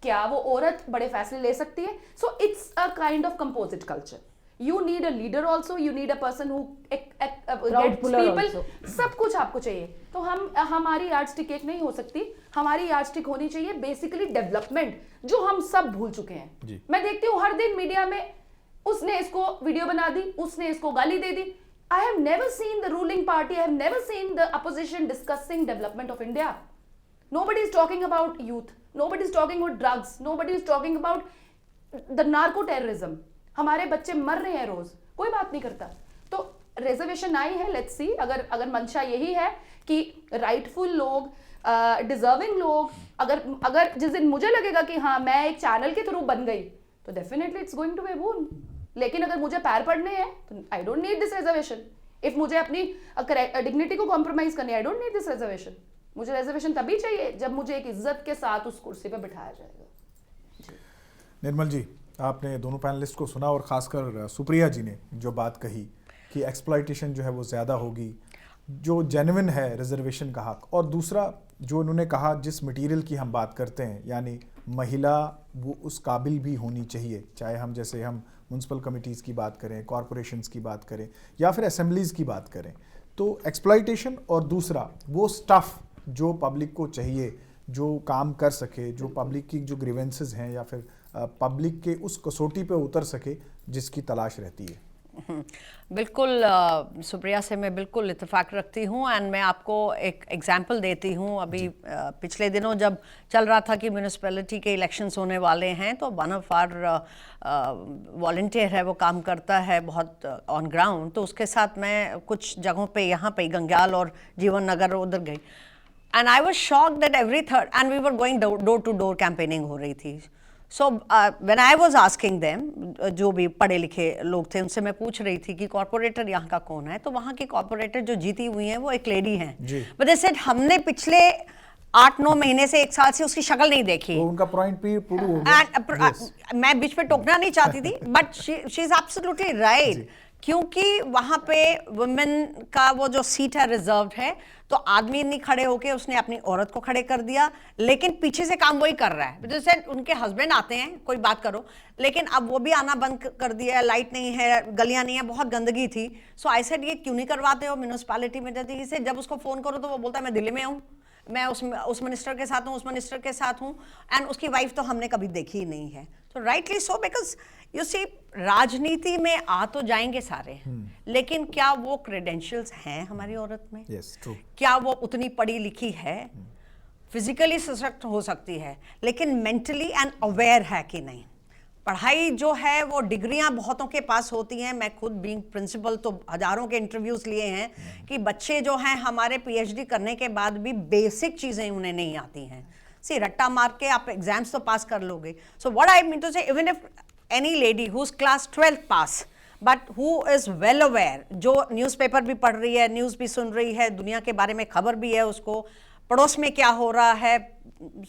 क्या वो औरत बड़े फैसले ले सकती है? So it's a kind of composite culture. You need a leader also, you need a person who gets people, सब कुछ आपको चाहिए। तो हमारी यार्डस्टिक एक नहीं हो सकती, हमारी यार्डस्टिक होनी चाहिए बेसिकली डेवलपमेंट, जो हम सब भूल चुके हैं। मैं देखती हूँ हर दिन मीडिया में उसने इसको वीडियो बना दी, उसने इसको गाली दे दी। I have never seen the ruling party, I have never seen the opposition discussing development of India. Nobody is talking about youth, nobody is talking about drugs, nobody is talking about the narco terrorism. हमारे बच्चे मर रहे हैं रोज, कोई बात नहीं करता। तो रिजर्वेशन आई है, लेट्स सी, अगर मंशा यही है कि राइटफुल लोग, डिजर्विंग लोग, अगर जिस दिन मुझे लगेगा कि हाँ मैं एक चैनल के थ्रू बन गई, तो definitely it's going to be boon. लेकिन अगर मुझे पैर पड़ने हैं तो I don't need this reservation. If मुझे अपनी डिग्निटी को कॉम्प्रोमाइज करनी है, I don't need this reservation. मुझे रिजर्वेशन तभी चाहिए जब मुझे एक इज्जत के साथ उस कुर्सी पर बिठाया जाएगा। निर्मल जी, आपने दोनों पैनलिस्ट को सुना और ख़ासकर सुप्रिया जी ने जो बात कही कि एक्सप्लॉइटेशन जो है वो ज़्यादा होगी, जो जेन्युइन है रिजर्वेशन का हक, और दूसरा जो उन्होंने कहा जिस मटेरियल की हम बात करते हैं, यानी महिला वो उस काबिल भी होनी चाहिए, चाहे हम जैसे हम म्यूनसिपल कमिटीज़ की बात करें, कॉरपोरेशंस की बात करें या फिर असेंबलीज़ की बात करें। तो एक्सप्लॉइटेशन और दूसरा वो स्टफ़ जो पब्लिक को चाहिए, जो काम कर सके, जो पब्लिक की जो ग्रीवेंसेस हैं या फिर पब्लिक के उस कसौटी पे उतर सके जिसकी तलाश रहती है। बिल्कुल सुप्रिया से मैं बिल्कुल इत्तेफाक रखती हूँ। एंड मैं आपको एक एग्जांपल देती हूँ। अभी पिछले दिनों जब चल रहा था कि म्यूनिसिपैलिटी के इलेक्शंस होने वाले हैं, तो वन ऑफ आवर वॉलंटियर है, वो काम करता है बहुत ऑन ग्राउंड, तो उसके साथ मैं कुछ जगहों पे, यहाँ पे गंग्याल और जीवन नगर उधर गई। And I was shocked that every third, and we were going door to door campaigning हो रही थी। So when I was asking them, जो भी पढ़े लिखे लोग थे उनसे मैं पूछ रही थी कि कॉर्पोरेटर यहाँ का कौन है, तो वहाँ की कॉर्पोरेटर जो जीती हुई हैं वो एक लेडी हैं। बट दे सेड हमने पिछले 8-9 महीने से 1 साल से उसकी शक्ल नहीं देखी। तो उनका पॉइंट भी पूरा हो गया। मैं बीच में टोकना नहीं चाहती थी, but she is absolutely right, क्योंकि वहाँ पे वुमेन का वो जो सीट है रिजर्व्ड है, तो आदमी नहीं खड़े होके उसने अपनी औरत को खड़े कर दिया, लेकिन पीछे से काम वही कर रहा है। जैसे उनके हस्बैंड आते हैं, कोई बात करो, लेकिन अब वो भी आना बंद कर दिया है, लाइट नहीं है, गलियां नहीं है, बहुत गंदगी थी। सो आई सेड ये क्यों नहीं करवाते हो म्यूनिसिपैलिटी में? जब उसको फोन करो तो वो बोलता है मैं दिल्ली में हूँ। मैं उस मिनिस्टर के साथ हूँ, उस मिनिस्टर के साथ हूँ, एंड उसकी वाइफ तो हमने कभी देखी ही नहीं है। तो rightly so, because you see राजनीति में आ तो जाएंगे सारे, लेकिन क्या वो क्रेडेंशियल्स हैं हमारी औरत में? Yes, true. क्या वो उतनी पढ़ी लिखी है? फिजिकली सशक्त हो सकती है, लेकिन मेंटली एंड अवेयर है कि नहीं? पढ़ाई जो है वो डिग्रियां बहुतों के पास होती हैं। मैं खुद बीइंग प्रिंसिपल तो हजारों के इंटरव्यूज लिए हैं कि बच्चे जो हैं हमारे पीएचडी करने के बाद भी बेसिक चीजें उन्हें नहीं आती हैं। सी रट्टा मार के आप एग्जाम्स तो पास कर लोगे। So what I mean to say, even if any lady who is class 12th pass but who is well aware, जो न्यूज़पेपर भी पढ़ रही है, न्यूज़ भी सुन रही है, दुनिया के बारे में खबर भी है उसको, पड़ोस में क्या हो रहा है,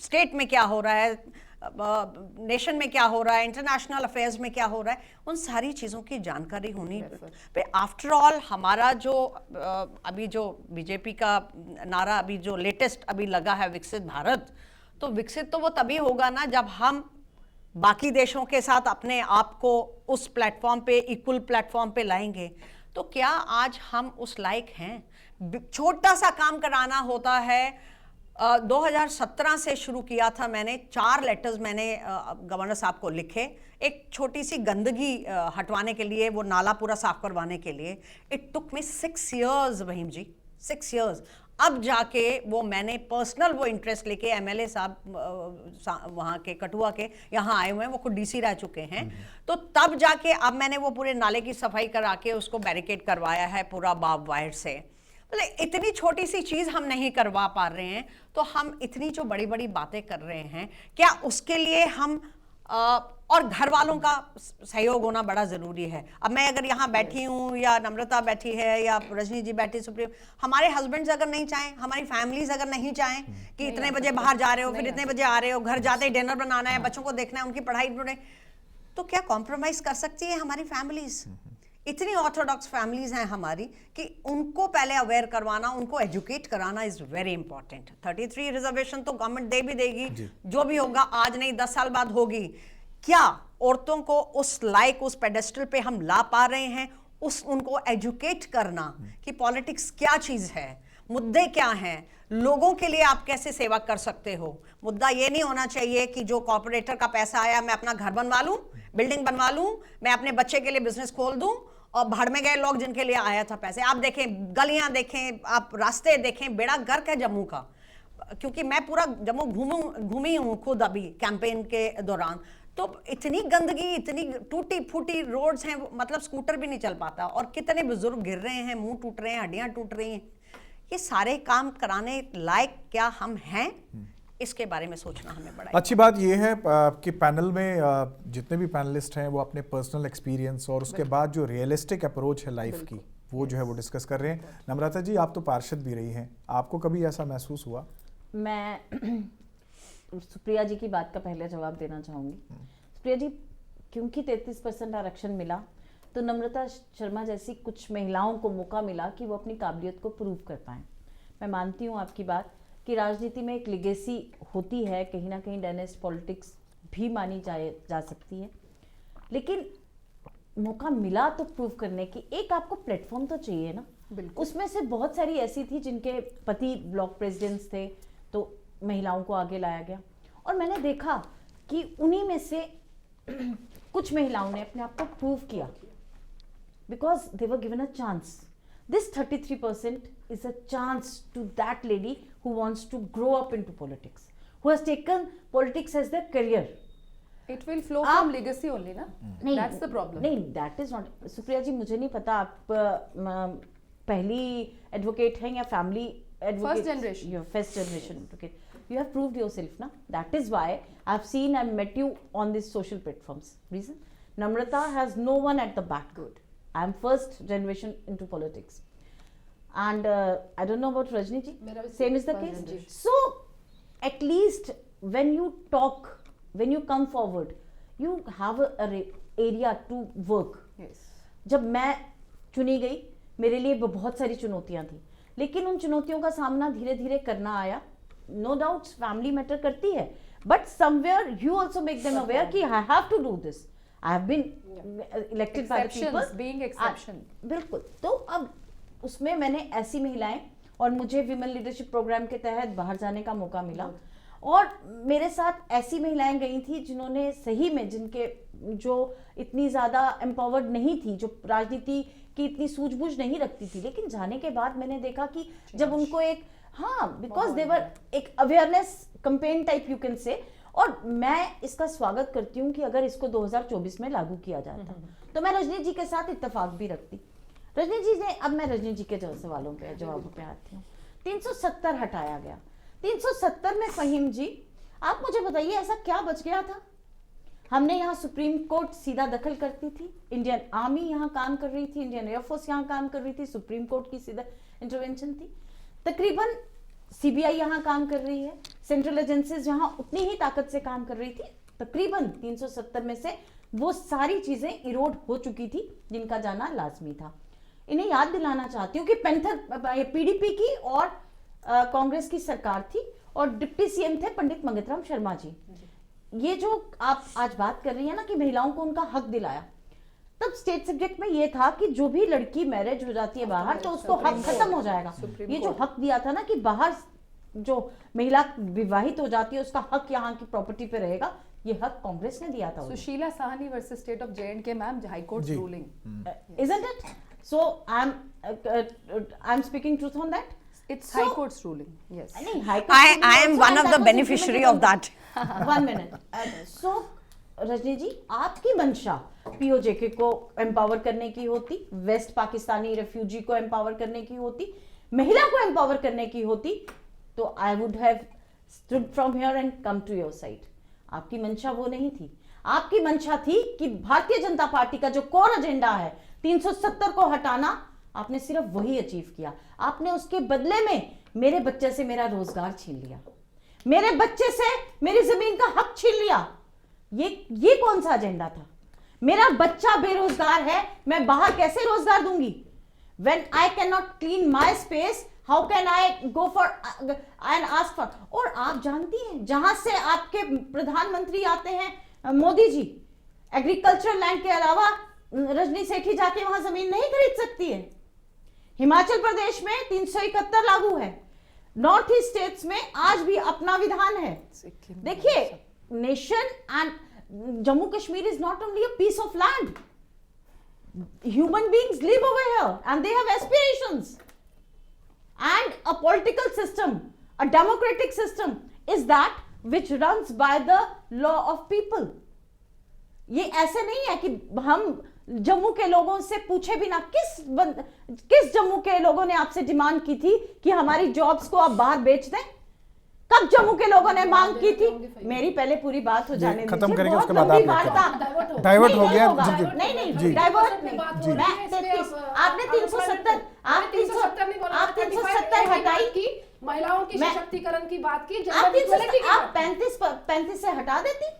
स्टेट में क्या हो रहा है, नेशन में क्या हो रहा है, इंटरनेशनल अफेयर्स में क्या हो रहा है, उन सारी चीज़ों की जानकारी होनी पे। आफ्टर ऑल हमारा जो अभी जो बीजेपी का नारा अभी जो लेटेस्ट अभी लगा है, विकसित भारत, तो विकसित तो वो तभी होगा ना जब हम बाकी देशों के साथ अपने आप को उस प्लेटफॉर्म पे, इक्वल प्लेटफॉर्म पे लाएंगे। तो क्या आज हम उस लायक हैं? छोटा सा काम कराना होता है। 2017 से शुरू किया था मैंने, 4 लेटर्स मैंने गवर्नर साहब को लिखे, एक छोटी सी गंदगी हटवाने के लिए, वो नाला पूरा साफ करवाने के लिए। It took me 6 years Waheem ji, 6 years। अब जाके वो मैंने पर्सनल वो इंटरेस्ट लेके एमएलए साहब वहाँ के कठुआ के यहाँ आए हुए हैं, वो खुद डीसी रह चुके हैं, तो तब जाके अब मैंने वो पूरे नाले की सफाई करा के उसको बैरिकेड करवाया है पूरा बार्ब वायर से। इतनी छोटी सी चीज हम नहीं करवा पा रहे हैं, तो हम इतनी जो बड़ी बड़ी बातें कर रहे हैं, क्या उसके लिए हम और घर वालों का सहयोग होना बड़ा जरूरी है। अब मैं अगर यहाँ बैठी हूँ, या नम्रता बैठी है, या रजनी जी बैठी, सुप्रीम, हमारे हस्बैंड्स अगर नहीं चाहें, हमारी फैमिलीज अगर नहीं चाहें कि इतने बजे बाहर जा रहे हो, फिर इतने बजे आ रहे हो, घर जाते ही डिनर बनाना है, बच्चों को देखना है, उनकी पढ़ाई, तो क्या कॉम्प्रोमाइज कर सकती है हमारी फैमिलीज? इतनी ऑर्थोडॉक्स फैमिलीज हैं हमारी कि उनको पहले अवेयर करवाना, उनको एजुकेट कराना इज वेरी इंपॉर्टेंट। 33 रिजर्वेशन तो गवर्नमेंट दे भी देगी, जो भी होगा आज नहीं 10 साल बाद होगी। क्या औरतों को उस लायक, उस पेडेस्टल पे हम ला पा रहे हैं? उनको एजुकेट करना कि पॉलिटिक्स क्या चीज है, मुद्दे क्या हैं, लोगों के लिए आप कैसे सेवा कर सकते हो। मुद्दा ये नहीं होना चाहिए कि जो कॉर्पोरेटर का पैसा आया मैं अपना घर बनवा लूं, बिल्डिंग बनवा लूं, मैं अपने बच्चे के लिए बिजनेस खोल दूं, और भाड़ में गए लोग जिनके लिए आया था पैसे। आप देखें, गलियां देखें, आप रास्ते देखें, बेड़ा गर्क है जम्मू का, क्योंकि मैं पूरा जम्मू घूमी हूँ खुद अभी कैंपेन के दौरान। तो इतनी गंदगी, इतनी टूटी फूटी रोड्स हैं, मतलब स्कूटर भी नहीं चल पाता, और कितने बुजुर्ग गिर रहे हैं, मुंह टूट रहे हैं, हड्डियां टूट रही हैं। ये सारे काम कराने लायक क्या हम हैं? इसके बारे में सोचना हमें बड़ा। अच्छी बात यह है कि पैनल में जितने भी पैनलिस्ट हैं वो अपने पर्सनल एक्सपीरियंस और उसके बाद जो रियलिस्टिक अप्रोच है लाइफ की, वो जो है वो डिस्कस कर रहे हैं। नम्रता जी, आप तो पार्षद भी रही हैं, आपको कभी ऐसा महसूस हुआ? मैं सुप्रिया जी की बात का पहले जवाब देना चाहूँगी। सुप्रिया जी, क्योंकि 33% आरक्षण मिला, तो नम्रता शर्मा जैसी कुछ महिलाओं को मौका मिला कि वो अपनी काबिलियत को प्रूव कर पाएं। मैं मानती हूँ आपकी बात कि राजनीति में एक लेगेसी होती है, कहीं ना कहीं डायनेस्ट पॉलिटिक्स भी मानी जा सकती है, लेकिन मौका मिला तो प्रूव करने की, एक आपको प्लेटफॉर्म तो चाहिए ना। उसमें से बहुत सारी ऐसी थी जिनके पति ब्लॉक प्रेसिडेंट्स थे, तो महिलाओं को आगे लाया गया, और मैंने देखा कि उन्हीं में से कुछ महिलाओं ने अपने आप को प्रूव किया, because they were given a chance. This 33% is a chance to that lady who wants to grow up into politics, who has taken politics as their career. It will flow from legacy only, na? That's the problem. नहीं, that is not. Supriya जी, मुझे नहीं पता आप पहली advocate हैं या family advocate? First generation. You're first generation advocate. You have proved yourself, na? That is why I've seen and met you on these social platforms. Reason? Namrata has no one at the back. Good. I'm first generation into politics, and I don't know about Rajni ji. Same is the case. So, at least when you talk, when you come forward, you have a area to work. Yes. जब मैं चुनी गई, मेरे लिए बहुत सारी चुनौतियां थी, लेकिन उन चुनौतियों का सामना धीरे धीरे करना आया। No doubt, family मैटर करती है, but somewhere you also make them aware कि I have to do this. I have been elected by the people. Being exception. बिल्कुल। तो अब उसमें मैंने ऐसी महिलाएं और मुझे विमेन लीडरशिप प्रोग्राम के तहत बाहर जाने का मौका मिला। और मेरे साथ ऐसी महिलाएं गई थी जिन्होंने सही में, जिनके जो इतनी ज़्यादा एम्पावर्ड नहीं थी, जो राजनीति की इतनी सूझबूझ नहीं रखती थी, लेकिन जाने के बाद मैंने देखा कि जब उनको एक, हाँ, बिकॉज देवर एक awareness campaign type you can say, और मैं इसका स्वागत करती हूँ कि अगर इसको 2024 में लागू किया जाता तो मैं रजनी जी के साथ इत्तेफाक भी रखती। रजनी जी ने, अब मैं रजनी जी के सवालों पे, जवाबों पे आती हूँ। 370 हटाया गया। 370 में फहीम जी आप मुझे बताइए ऐसा क्या बच गया था? हमने यहाँ सुप्रीम कोर्ट सीधा दखल करती थी, इंडियन आर्मी यहाँ काम कर रही थी, इंडियन एयरफोर्स यहाँ काम कर रही थी, सुप्रीम कोर्ट की सीधा इंटरवेंशन थी, तकरीबन सीबीआई यहाँ काम कर रही है, सेंट्रल एजेंसीज यहाँ उतनी ही ताकत से काम कर रही थी। तकरीबन 370 में से वो सारी चीजें इरोड हो चुकी थी जिनका जाना लाजमी था। इन्हें याद दिलाना चाहती हूँ कि पैंथर पीडीपी की और कांग्रेस की सरकार थी और डिप्टी सीएम थे पंडित मंगतराम शर्मा जी। ये जो आप आज बात कर रही है ना कि महिलाओं को उनका हक दिलाया, तब स्टेट सब्जेक्ट में ये था कि जो भी लड़की मैरिज हो जाती है बाहर तो उसको हक खत्म हो जाएगा। ये जो हक दिया था ना कि बाहर जो महिला विवाहित हो जाती है उसका हक यहाँ की प्रॉपर्टी पे रहेगा, ये हक कांग्रेस ने दिया था। Sushila Sahni versus state of J&K ma'am, high court ruling, isn't it? So I'm speaking truth on that. It's high court's ruling, yes. नहीं, high court ruling I am also, one and of that the was beneficiary of that. One minute. So Rajni ji, आपकी मंशा POJK को empower करने की होती, west Pakistani refugee को empower करने की होती, महिला को एम्पावर करने की होती, तो I would have stood from here and come to your side. आपकी मंशा वो नहीं थी। आपकी मंशा थी कि भारतीय जनता पार्टी का जो कोर एजेंडा है 370 को हटाना, आपने सिर्फ वही अचीव किया। आपने उसके बदले में मेरे बच्चे से मेरा रोजगार छीन लिया, मेरे बच्चे से मेरी जमीन का हक छीन लिया। ये कौन सा एजेंडा था? मेरा बच्चा बेरोजगार है, मैं बाहर कैसे रोजगार दूंगी? When I cannot clean my space, how can I go for and ask for? और आप जानती हैं जहां से आपके प्रधानमंत्री आते हैं मोदी जी, एग्रीकल्चर लैंड के अलावा रजनी सेठी जाके वहां जमीन नहीं खरीद सकती है। हिमाचल प्रदेश में 371 लागू है, नॉर्थ ईस्ट स्टेट्स में आज भी अपना विधान है। देखिए, nation and Jammu Kashmir is not only a piece of land, human beings live over here and they have aspirations, and a political system, a democratic system is that which runs by the law of people. ये ऐसे नहीं है कि हम जम्मू के लोगों से पूछे बिना, किस जम्मू के लोगों ने आपसे डिमांड की थी कि हमारी जॉब्स को आप बाहर बेच दें? कब जम्मू के लोगों ने मांग की थी? मेरी पहले पूरी बात हो जाने दीजिए, खत्म करेंगे, बहुत उसके बाद लंबी आप बात था। डाइवर्ट हो गया। नहीं, डाइवर्ट नहीं। आपने 370 हटाई की, महिलाओं की सशक्तिकरण की बात की, आप 35 से हटा देती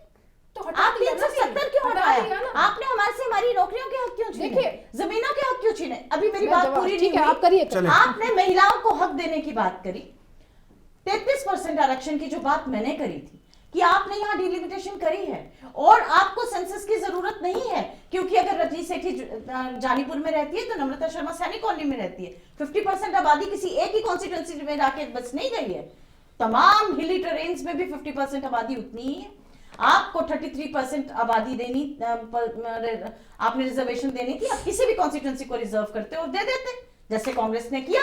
तो आप 370 क्यों हटाया? आपने हमारे से हमारी नौकरियों के हक क्यों छीने? जमीनों के हक क्यों छीने? अभी मेरी बात पूरी नहीं हुई। आप करिए। आपने महिलाओं को हक देने की बात करी, 33% आरक्षण की जो बात मैंने करी थी कि आपने यहाँ डिलिमिटेशन करी है और आपको सेंसस की जरूरत नहीं है, क्योंकि अगर रजनी सेठी जानीपुर में रहती है तो नम्रता शर्मा सैनिक कॉलोनी में रहती है। 50% आबादी किसी एक ही कॉन्स्टिट्यूएंसी में जाके बस नहीं गई है, तमाम हिली टेरेन्स में भी 50% आबादी उतनी ही है। आपको 33% आबादी देनी, आपने रिजर्वेशन देनी थी, आप किसी भी कॉन्स्टिट्यूएंसी को रिजर्व करते और दे देते, जैसे कांग्रेस ने किया,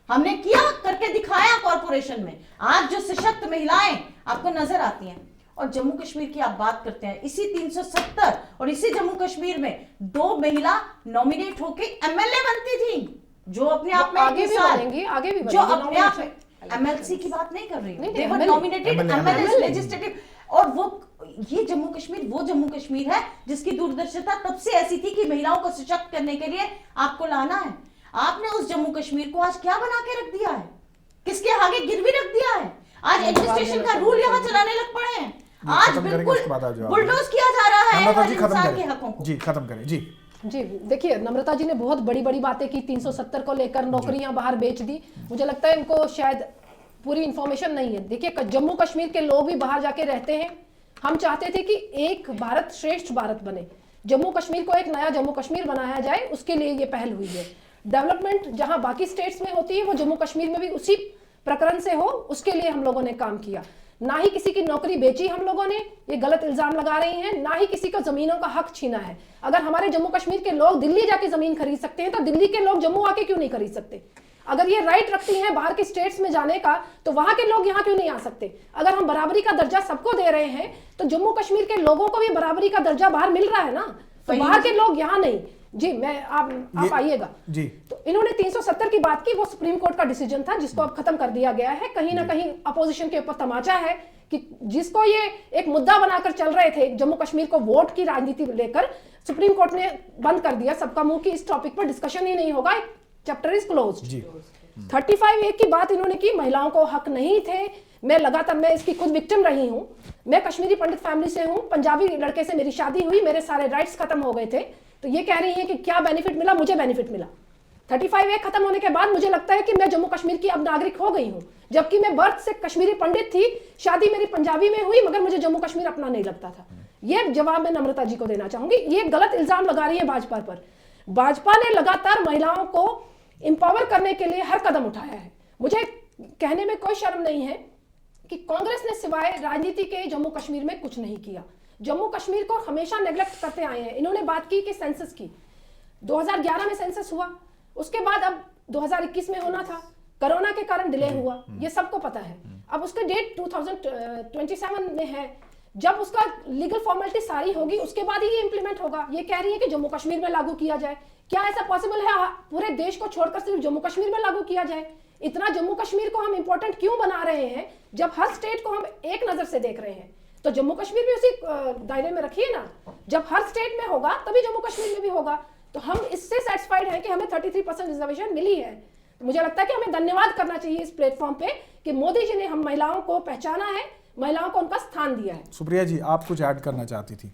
हमने किया, करके दिखाया कॉर्पोरेशन में। आज जो सशक्त महिलाएं आपको नजर आती हैं, और जम्मू कश्मीर की आप बात करते हैं, इसी 370 और इसी जम्मू कश्मीर में 2 महिला नॉमिनेट होके एमएलए बनती थी, जो अपने आप में आगे भी बनेंगी, जो अपने आप में एमएलसी की बात नहीं कर रही हूं, दे वर नॉमिनेटेड एमएलए लेजिस्लेटिव। और वो ये जम्मू कश्मीर वो जम्मू कश्मीर है जिसकी दूरदर्शिता तब से ऐसी थी कि महिलाओं को सशक्त करने के लिए आपको लाना है। आपने उस जम्मू कश्मीर को आज क्या बना के रख दिया है? किसके आगे गिरवी रख दिया है? आज एडमिनिस्ट्रेशन का रूल यहाँ चलाने लग पड़े हैं। आज बिल्कुल बुलडोज किया जा रहा है हर इंसान के हकों को। जी खत्म करें। जी देखिए, नम्रता जी ने बहुत बड़ी बड़ी बातें की, 370 को लेकर नौकरियां बाहर बेच दी। मुझे लगता है इनको शायद पूरी इंफॉर्मेशन नहीं है। देखिए, जम्मू कश्मीर के लोग भी बाहर जाके रहते हैं। हम चाहते थे कि एक भारत श्रेष्ठ भारत बने, जम्मू कश्मीर को एक नया जम्मू कश्मीर बनाया जाए, उसके लिए ये पहल हुई है। डेवलपमेंट जहां बाकी स्टेट्स में होती है वो जम्मू कश्मीर में भी उसी प्रकरण से हो, उसके लिए हम लोगों ने काम किया। ना ही किसी की नौकरी बेची हम लोगों ने, ये गलत इल्जाम लगा रही हैं, ना ही किसी का जमीनों का हक छीना है। अगर हमारे जम्मू कश्मीर के लोग दिल्ली जाके जमीन खरीद सकते हैं तो दिल्ली के लोग जम्मू आके क्यों नहीं खरीद सकते? अगर ये राइट रखती हैं बाहर के स्टेट्स में जाने का, तो वहां के लोग यहाँ क्यों नहीं आ सकते? अगर हम बराबरी का दर्जा सबको दे रहे हैं तो जम्मू कश्मीर के लोगों को भी बराबरी का दर्जा बाहर मिल रहा है ना, तो बाहर के लोग यहाँ नहीं। जी मैं आप आइएगा जी। तो इन्होंने 370 की बात की, वो सुप्रीम कोर्ट का डिसीजन था जिसको अब खत्म कर दिया गया है। कहीं ना कहीं अपोजिशन के ऊपर तमाचा है कि जिसको ये एक मुद्दा बनाकर चल रहे थे जम्मू कश्मीर को वोट की राजनीति लेकर, सुप्रीम कोर्ट ने बंद कर दिया सबका मुंह कि इस टॉपिक पर डिस्कशन ही नहीं होगा, चैप्टर इज क्लोज्ड। 35A की बात इन्होंने की, महिलाओं को हक नहीं थे। मैं लगातार, मैं इसकी खुद विक्टिम रही हूं। मैं कश्मीरी पंडित फैमिली से हूं, पंजाबी लड़के से मेरी शादी हुई, मेरे सारे राइट्स खत्म हो गए थे। तो ये कह रही हैं कि क्या बेनिफिट मिला? मुझे बेनिफिट मिला। 35A खत्म होने के बाद मुझे लगता है कि मैं जम्मू कश्मीर की अब नागरिक हो गई हूं, जबकि मैं बर्थ से कश्मीरी पंडित थी, शादी मेरी पंजाबी में हुई, मगर मुझे जम्मू कश्मीर अपना नहीं लगता था। ये जवाब मैं नम्रता जी को देना चाहूंगी। ये गलत इल्जाम लगा रही है भाजपा पर। भाजपा ने लगातार महिलाओं को एम्पावर करने के लिए हर कदम उठाया है। मुझे कहने में कोई शर्म नहीं है कि कांग्रेस ने सिवाय राजनीति के जम्मू कश्मीर में कुछ नहीं किया। जम्मू कश्मीर को हमेशा नेग्लेक्ट करते आए हैं। इन्होंने बात की कि सेंसस की, 2011 में सेंसस हुआ, उसके बाद अब 2021 में होना था, कोरोना के कारण डिले हुआ, ये सबको पता है। अब उसका डेट 2027 में है। जब उसका लीगल फॉर्मेलिटी सारी होगी उसके बाद ही ये इंप्लीमेंट होगा। ये कह रही है कि जम्मू कश्मीर में लागू किया जाए। क्या ऐसा पॉसिबल है पूरे देश को छोड़कर सिर्फ जम्मू कश्मीर में लागू किया जाए? इतना जम्मू कश्मीर को हम इंपॉर्टेंट क्यों बना रहे हैं जब हर स्टेट को हम एक नजर से देख रहे हैं? तो जम्मू कश्मीर भी उसी दायरे में रखिए ना। जब हर स्टेट में होगा तभी जम्मू कश्मीर में भी होगा। तो हम इससे सेटिस्फाइड हैं कि हमें 33% रिजर्वेशन मिली है। तो मुझे लगता है कि हमें धन्यवाद करना चाहिए इस प्लेटफॉर्म पे कि मोदी जी ने हम महिलाओं को पहचाना है, महिलाओं को उनका स्थान दिया है। सुप्रिया जी, आप कुछ ऐड करना चाहती थी?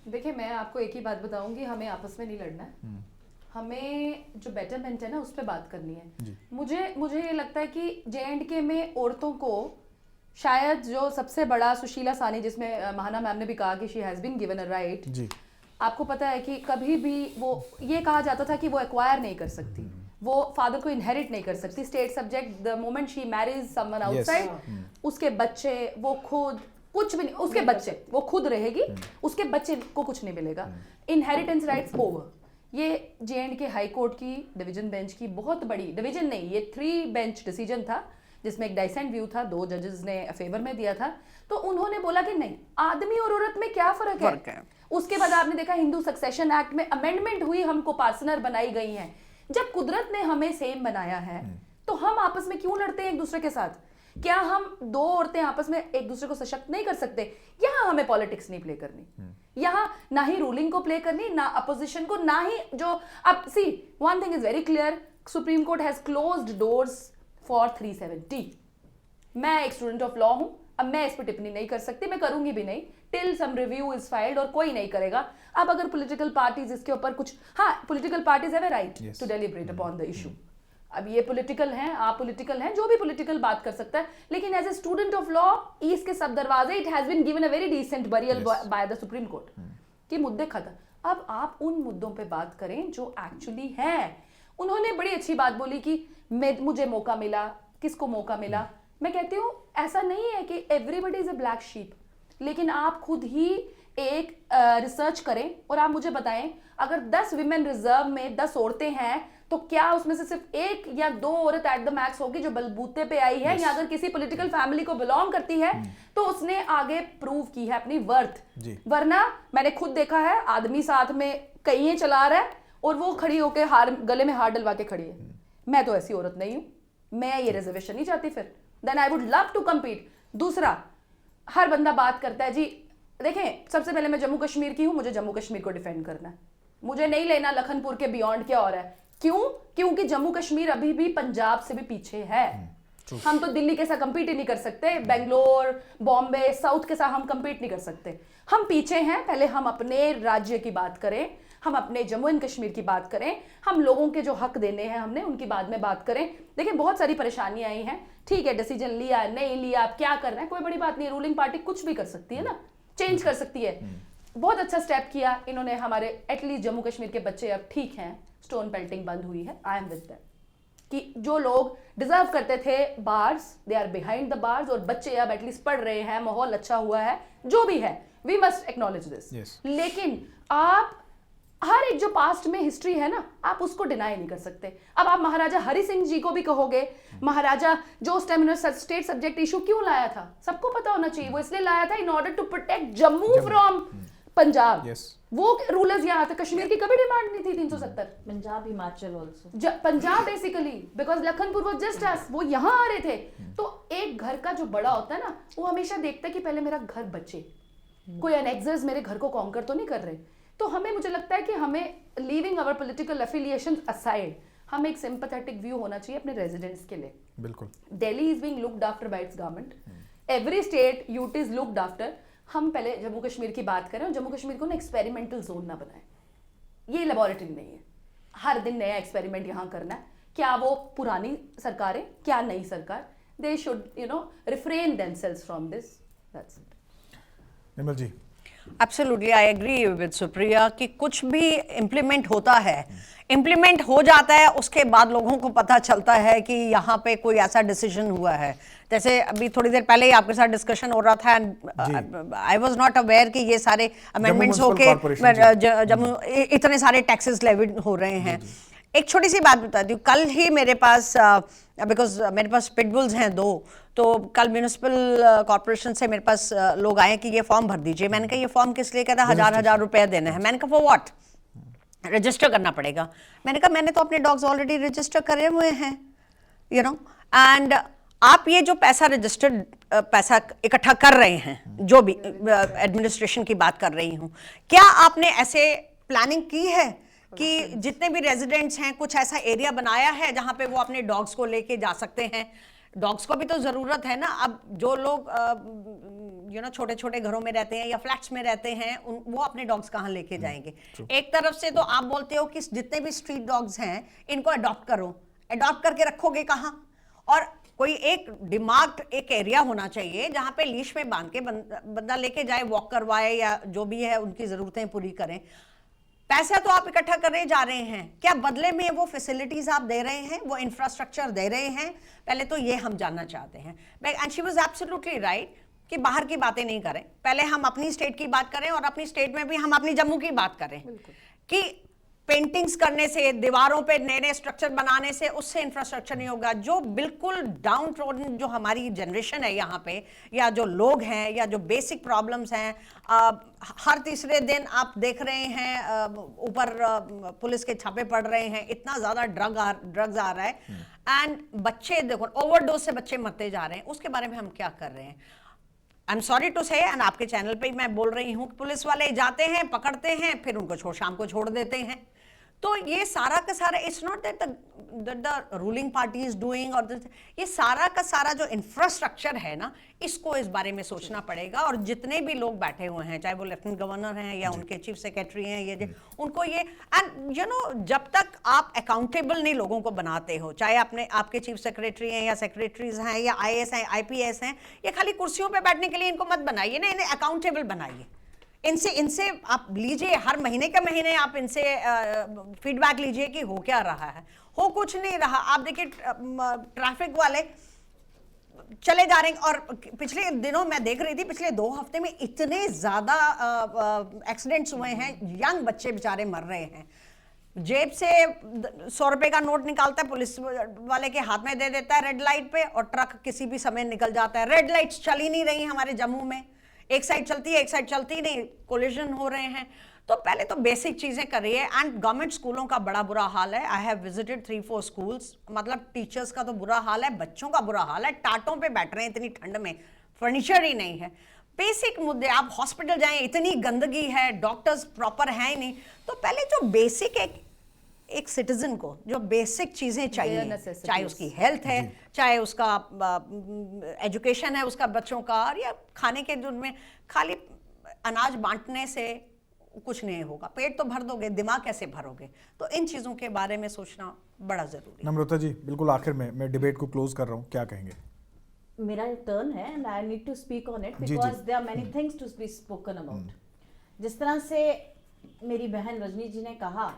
देखिए, मैं आपको एक ही बात बताऊंगी, हमें आपस में नहीं लड़ना है, हमें जो बेटरमेंट है ना उस पर बात करनी है। मुझे ये लगता है कि J&K में औरतों को शायद जो सबसे बड़ा सुशीला सानी, जिसमें महाना मैम ने भी कहा कि she has been given a right. आपको पता है कि कभी भी वो ये कहा जाता था कि वो एक्वायर नहीं कर सकती, वो फादर को इनहेरिट नहीं कर सकती, state subject. The moment she marriage someone outside, उसके बच्चे, वो खुद कुछ भी नहीं, उसके बच्चे, वो खुद रहेगी, उसके बच्चे को कुछ नहीं मिलेगा। Inheritance rights over. ये J&K हाई कोर्ट की डिवीजन बेंच की बहुत बड़ी, डिवीजन नहीं, ये 3 बेंच डिसीजन था जिसमें एक डाइसेंट व्यू था, 2 जजेस ने फेवर में दिया था। तो उन्होंने बोला कि नहीं, आदमी और औरत में क्या फर्क है? उसके बाद आपने देखा हिंदू सक्सेशन एक्ट में अमेंडमेंट हुई, हमको पार्टनर बनाई गई हैं। जब कुदरत ने हमें सेम बनाया है तो हम आपस में क्यों लड़ते हैं एक दूसरे के साथ? क्या हम 2 औरतें आपस में एक दूसरे को सशक्त नहीं कर सकते? यहाँ हमें पॉलिटिक्स नहीं प्ले करनी, यहाँ ना ही रूलिंग को प्ले करनी, ना अपोजिशन को, ना ही जो अब see one thing is very clear, Supreme Court has closed doors for 370। मैं एक स्टूडेंट ऑफ लॉ हूं, अब मैं इस पर टिप्पणी नहीं कर सकती, मैं करूंगी भी नहीं till some review is filed, और कोई नहीं करेगा। अब अगर पॉलिटिकल पार्टीज इसके ऊपर कुछ, हाँ, political parties have a right to deliberate upon the issue. अब ये पॉलिटिकल हैं, आप पॉलिटिकल हैं, जो भी पॉलिटिकल बात कर सकता है, लेकिन as a student of law ईस्ट के सब दरवाजे, it has been given a very decent burial by the supreme court कि मुद्दे खत्म। अब आप उन मुद्दों पे बात करें जो एक्चुअली हैं। उन्होंने बड़ी अच्छी बात बोली कि मुझे मौका मिला, किसको मौका मिला? मैं कहती हूँ ऐसा नहीं है कि everybody is a black sheep, लेकिन आप खुद ही एक रिसर्च करें और आप मुझे बताएं, अगर 10 विमेन रिजर्व में 10 औरतें हैं तो क्या उसमें से सिर्फ 1 या 2 औरत एट द मैक्स होगी जो बलबूते पे आई है, या अगर किसी पॉलिटिकल फैमिली को बिलोंग करती है तो उसने आगे प्रूव की है अपनी वर्थ। वरना मैंने खुद देखा है, आदमी साथ में कहीं चला रहा है और वो खड़ी होकर हार, गले में हार डलवा के खड़ी है। मैं तो ऐसी औरत नहीं हूं, मैं ये रिजर्वेशन नहीं चाहती। फिर then I would love to compete. दूसरा, हर बंदा बात करता है जी, देखें, सबसे पहले मैं जम्मू कश्मीर की हूं, मुझे जम्मू कश्मीर को डिफेंड करना है, मुझे नहीं लेना लखनपुर के बियॉन्ड क्या और है। क्यों? क्योंकि जम्मू कश्मीर अभी भी पंजाब से भी पीछे है। हम तो दिल्ली के साथ कंपीट ही नहीं कर सकते, बेंगलोर, बॉम्बे, साउथ के साथ हम कंपीट नहीं कर सकते, हम पीछे हैं। पहले हम अपने राज्य की बात करें, हम अपने जम्मू एंड कश्मीर की बात करें, हम लोगों के जो हक देने हैं हमने उनकी बाद में बात करें। देखिए, बहुत सारी परेशानियां आई हैं, ठीक है, डिसीजन लिया नहीं लिया, आप क्या कर रहे हैं, कोई बड़ी बात नहीं है, रूलिंग पार्टी कुछ भी कर सकती है ना, चेंज कर सकती है। बहुत अच्छा स्टेप किया इन्होंने, हमारे एटलीस्ट जम्मू कश्मीर के बच्चे अब ठीक हैं, स्टोन पेल्टिंग बंद हुई है, आई एम विद दैट, कि जो लोग डिजर्व करते थे bars, they are behind the bars, और बच्चे अब एटलीस्ट पढ़ रहे हैं, माहौल अच्छा हुआ है, जो भी है, वी मस्ट एक्नॉलेज दिस। लेकिन आप हर एक जो पास्ट में हिस्ट्री है ना, आप उसको डिनाई नहीं कर सकते। अब आप महाराजा हरि सिंह जी को भी कहोगे, महाराजा जो उस टाइम उन्होंने स्टेट सब्जेक्ट इशू क्यों लाया था, सबको पता होना चाहिए, वो इसलिए लाया था in order to protect Jammu from Punjab. वो रूलर्स यहाँ थे, कश्मीर की कभी डिमांड नहीं थी 370। Punjab, Himachal also, Punjab basically, because Lakhanpur वो जस्ट अस, वो यहाँ आ रहे थे। तो एक घर का जो बड़ा होता है ना, वो हमेशा देखता है कि पहले मेरा घर बचे, कोई अनेक्सर्स मेरे घर को कॉन्कर तो नहीं कर रहे। तो हमें, मुझे लगता है कि हमें, leaving our political affiliation aside, हमें एक सिंपैथेटिक व्यू होना चाहिए अपने रेजिडेंट्स के लिए। बिल्कुल, Delhi is being looked after bye it's government, every state UT is looked after. हम पहले जम्मू कश्मीर की बात करें, और जम्मू कश्मीर को ना एक्सपेरिमेंटल जोन ना बनाए, ये लेबोरेटरी नहीं है, हर दिन नया एक्सपेरिमेंट यहाँ करना है। क्या वो पुरानी सरकार है, क्या नई सरकार, they should refrain themselves from this, that's it. Nirmal ji. Absolutely, I agree with Supriya कि कुछ भी इम्प्लीमेंट होता है, इम्प्लीमेंट हो जाता है, उसके बाद लोगों को पता चलता है कि यहाँ पे कोई ऐसा डिसीजन हुआ है। जैसे अभी थोड़ी देर पहले ही आपके साथ डिस्कशन हो रहा था, and I was not aware कि ये सारे अमेंडमेंट्स होके जम्मू इतने सारे टैक्सेस लेविड हो रहे हैं। एक छोटी सी बात बता दूं, कल ही मेरे पास, बिकॉज मेरे पास पिटबुल्स हैं 2, तो कल म्यूनिसिपल कॉर्पोरेशन से मेरे पास लोग आए कि ये फॉर्म भर दीजिए। मैंने कहा ये फॉर्म किस लिए? कहता 1000 रुपया देने हैं। मैंने कहा फॉर व्हाट? रजिस्टर करना पड़ेगा। मैंने कहा मैंने तो अपने डॉग्स ऑलरेडी रजिस्टर करे हुए हैं, यू नो, एंड आप ये जो पैसा रजिस्टर्ड पैसा इकट्ठा कर रहे हैं, जो भी एडमिनिस्ट्रेशन की बात कर रही हूँ, क्या आपने ऐसे प्लानिंग की है कि जितने भी रेजिडेंट्स हैं कुछ ऐसा एरिया बनाया है जहां पे वो अपने डॉग्स को लेके जा सकते हैं? डॉग्स को भी तो जरूरत है ना। अब जो लोग छोटे छोटे घरों में रहते हैं या फ्लैट्स में रहते हैं, वो अपने डॉग्स कहाँ लेके जाएंगे? एक तरफ से तो आप बोलते हो कि जितने भी स्ट्रीट डॉग्स हैं इनको अडॉप्ट करो, अडॉप्ट करके रखोगे कहाँ? और कोई एक दिमाग, एक एरिया होना चाहिए जहां पे लीश में बांध के बंदा लेके जाए, वॉक करवाए या जो भी है उनकी जरूरतें पूरी करें। पैसा तो आप इकट्ठा करने जा रहे हैं, क्या बदले में वो फैसिलिटीज आप दे रहे हैं, वो इंफ्रास्ट्रक्चर दे रहे हैं? पहले तो ये हम जानना चाहते हैं। And she was absolutely right कि बाहर की बातें नहीं करें, पहले हम अपनी स्टेट की बात करें, और अपनी स्टेट में भी हम अपनी जम्मू की बात करें कि पेंटिंग्स करने से, दीवारों पे नए नए स्ट्रक्चर बनाने से उससे इंफ्रास्ट्रक्चर नहीं होगा। जो बिल्कुल डाउन ट्रोडन जो हमारी जनरेशन है यहाँ पे, या जो लोग हैं, या जो बेसिक प्रॉब्लम्स हैं, हर तीसरे दिन आप देख रहे हैं ऊपर पुलिस के छापे पड़ रहे हैं, इतना ज़्यादा ड्रग्स आ रहा है, एंड बच्चे देखो ओवरडोज से बच्चे मरते जा रहे हैं। उसके बारे में हम क्या कर रहे हैं? आई एम सॉरी टू से, एंड आपके चैनल पे मैं बोल रही हूँ, पुलिस वाले जाते हैं, पकड़ते हैं, फिर उनको शाम को छोड़ देते हैं। तो ये सारा का सारा, it's not that the ruling party is doing, और ये सारा का सारा जो इंफ्रास्ट्रक्चर है ना, इसको इस बारे में सोचना पड़ेगा। और जितने भी लोग बैठे हुए हैं, चाहे वो लेफ्टिनेंट गवर्नर हैं या उनके चीफ सेक्रेटरी हैं, ये उनको ये, एंड जब तक आप अकाउंटेबल नहीं लोगों को बनाते हो, चाहे आपके चीफ सेक्रेटरी हैं या सेक्रेटरीज हैं या IAS हैं, IPS हैं, ये खाली कुर्सियों पर बैठने के लिए इनको मत बनाइए ना, इन्हें अकाउंटेबल बनाइए। इनसे आप लीजिए, हर महीने के महीने आप इनसे फीडबैक लीजिए कि हो क्या रहा है। हो कुछ नहीं रहा। आप देखिए ट्रैफिक वाले चले जा रहे हैं, और पिछले दिनों मैं देख रही थी, पिछले 2 हफ्ते में इतने ज्यादा एक्सीडेंट्स हुए हैं, यंग बच्चे बेचारे मर रहे हैं। जेब से 100 रुपए का नोट निकालता है, पुलिस वाले के हाथ में दे देता है रेड लाइट पे, और ट्रक किसी भी समय निकल जाता है। रेड लाइट्स चल ही नहीं रही हमारे जम्मू में, एक साइड चलती है, एक साइड चलती नहीं, कोलिजन हो रहे हैं। तो पहले तो बेसिक चीजें करिए। एंड गवर्नमेंट स्कूलों का बड़ा बुरा हाल है। आई हैव विजिटेड 3-4 स्कूल्स, मतलब टीचर्स का तो बुरा हाल है, बच्चों का बुरा हाल है, टाटों पे बैठ रहे हैं इतनी ठंड में, फर्नीचर ही नहीं है। बेसिक मुद्दे, आप हॉस्पिटल जाएं, इतनी गंदगी है, डॉक्टर्स प्रॉपर है ही नहीं। तो पहले जो बेसिक एक सिटीजन को जो बेसिक चीजें चाहिए, चाहे उसकी हेल्थ है, चाहे उसका एजुकेशन है उसका बच्चों का, और या खाने के जो में खाली अनाज बांटने से कुछ नहीं होगा। पेट तो भर दोगे, दिमाग कैसे भरोगे? तो इन चीजों के बारे में सोचना बड़ा जरूरी है। नम्रता जी, बिल्कुल आखिर में मैं डिबेट को क्लोज कर रहा हूँ, क्या कहेंगे? मेरा टर्न है and I need to speak on it because there are many things to be spoken about. जिस तरह से मेरी बहन रजनी जी ने कहा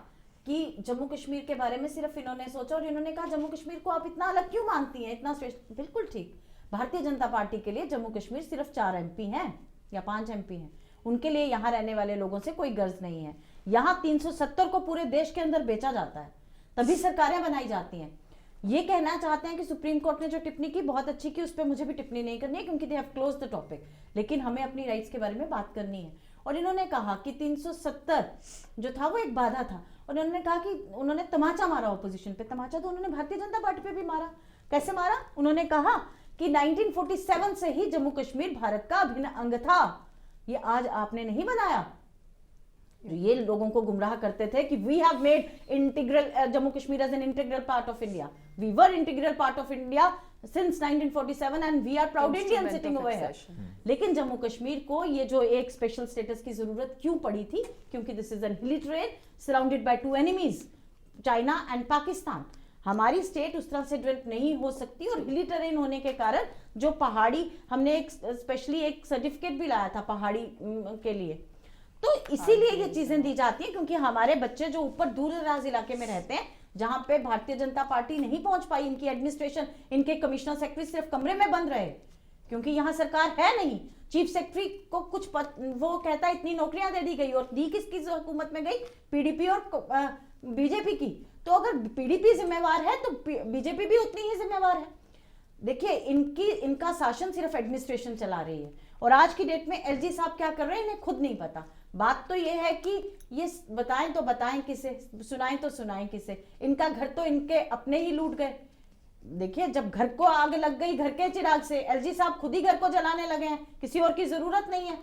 कि जम्मू कश्मीर के बारे में सिर्फ इन्होंने सोचा और इन्होंने कहा जम्मू कश्मीर को आप इतना अलग क्यों मानती हैं, इतना श्रेष्ठ। बिल्कुल ठीक, भारतीय जनता पार्टी के लिए जम्मू कश्मीर सिर्फ 4 MP हैं या 5 MP हैं, उनके लिए यहाँ रहने वाले लोगों से कोई गर्ज नहीं है। यहाँ 370 को पूरे देश के अंदर बेचा जाता है, तभी सरकारें बनाई जाती हैं। ये कहना चाहते हैं कि सुप्रीम कोर्ट ने जो टिप्पणी की बहुत अच्छी की, उस पर मुझे भी टिप्पणी नहीं करनी है क्योंकि they have close the topic, लेकिन हमें अपनी राइट्स के बारे में बात करनी है। और इन्होंने कहा कि 370 जो था वो एक बाधा था, और इन्होंने कहा कि उन्होंने तमाचा मारा ऑपोजिशन पे। तमाचा तो उन्होंने भारतीय जनता पार्टी पे भी मारा। कैसे मारा? उन्होंने कहा कि 1947 से ही जम्मू कश्मीर भारत का अभिन्न अंग था, ये आज आपने नहीं बनाया। ये लोगों को गुमराह करते थे कि we have made integral Jammu Kashmir as an integral part of India, we were integral part of India since 1947 and we are proud Indian sitting over here. लेकिन जम्मू कश्मीर को ये जो एक स्पेशल स्टेटस की जरूरत क्यों पड़ी थी? क्योंकि दिस इज एन हिली terrain surrounded by 2 enemies, China and Pakistan. हमारी स्टेट उस तरह से डेवलप नहीं हो सकती, और हिली टेरेन होने के कारण जो पहाड़ी, हमने एक स्पेशली एक सर्टिफिकेट भी लाया था पहाड़ी के लिए, तो इसीलिए ये चीजें दी जाती है क्योंकि हमारे बच्चे जो ऊपर दूर दराज इलाके में रहते हैं, जहां पे भारतीय जनता पार्टी नहीं पहुंच पाई, इनकी एडमिनिस्ट्रेशन, इनके कमिश्नर सेक्रेटरी सिर्फ कमरे में बंद रहे क्योंकि यहाँ सरकार है नहीं। चीफ सेक्रेटरी को वो कहता है इतनी नौकरियां दे दी गई, और दी किसकी हुकूमत में गई? पीडीपी और बीजेपी की। तो अगर पीडीपी जिम्मेवार है तो बीजेपी भी उतनी ही जिम्मेवार है। देखिए, इनका शासन सिर्फ एडमिनिस्ट्रेशन चला रही है, और आज की डेट में एलजी साहब क्या कर रहे हैं इन्हें खुद नहीं पता। बात तो ये है कि ये बताएं तो बताएं किसे, सुनाएं तो सुनाएं किसे। इनका घर तो इनके अपने ही लूट गए। देखिए, जब घर को आग लग गई घर के चिराग से, एलजी साहब खुद ही घर को जलाने लगे हैं, किसी और की जरूरत नहीं है।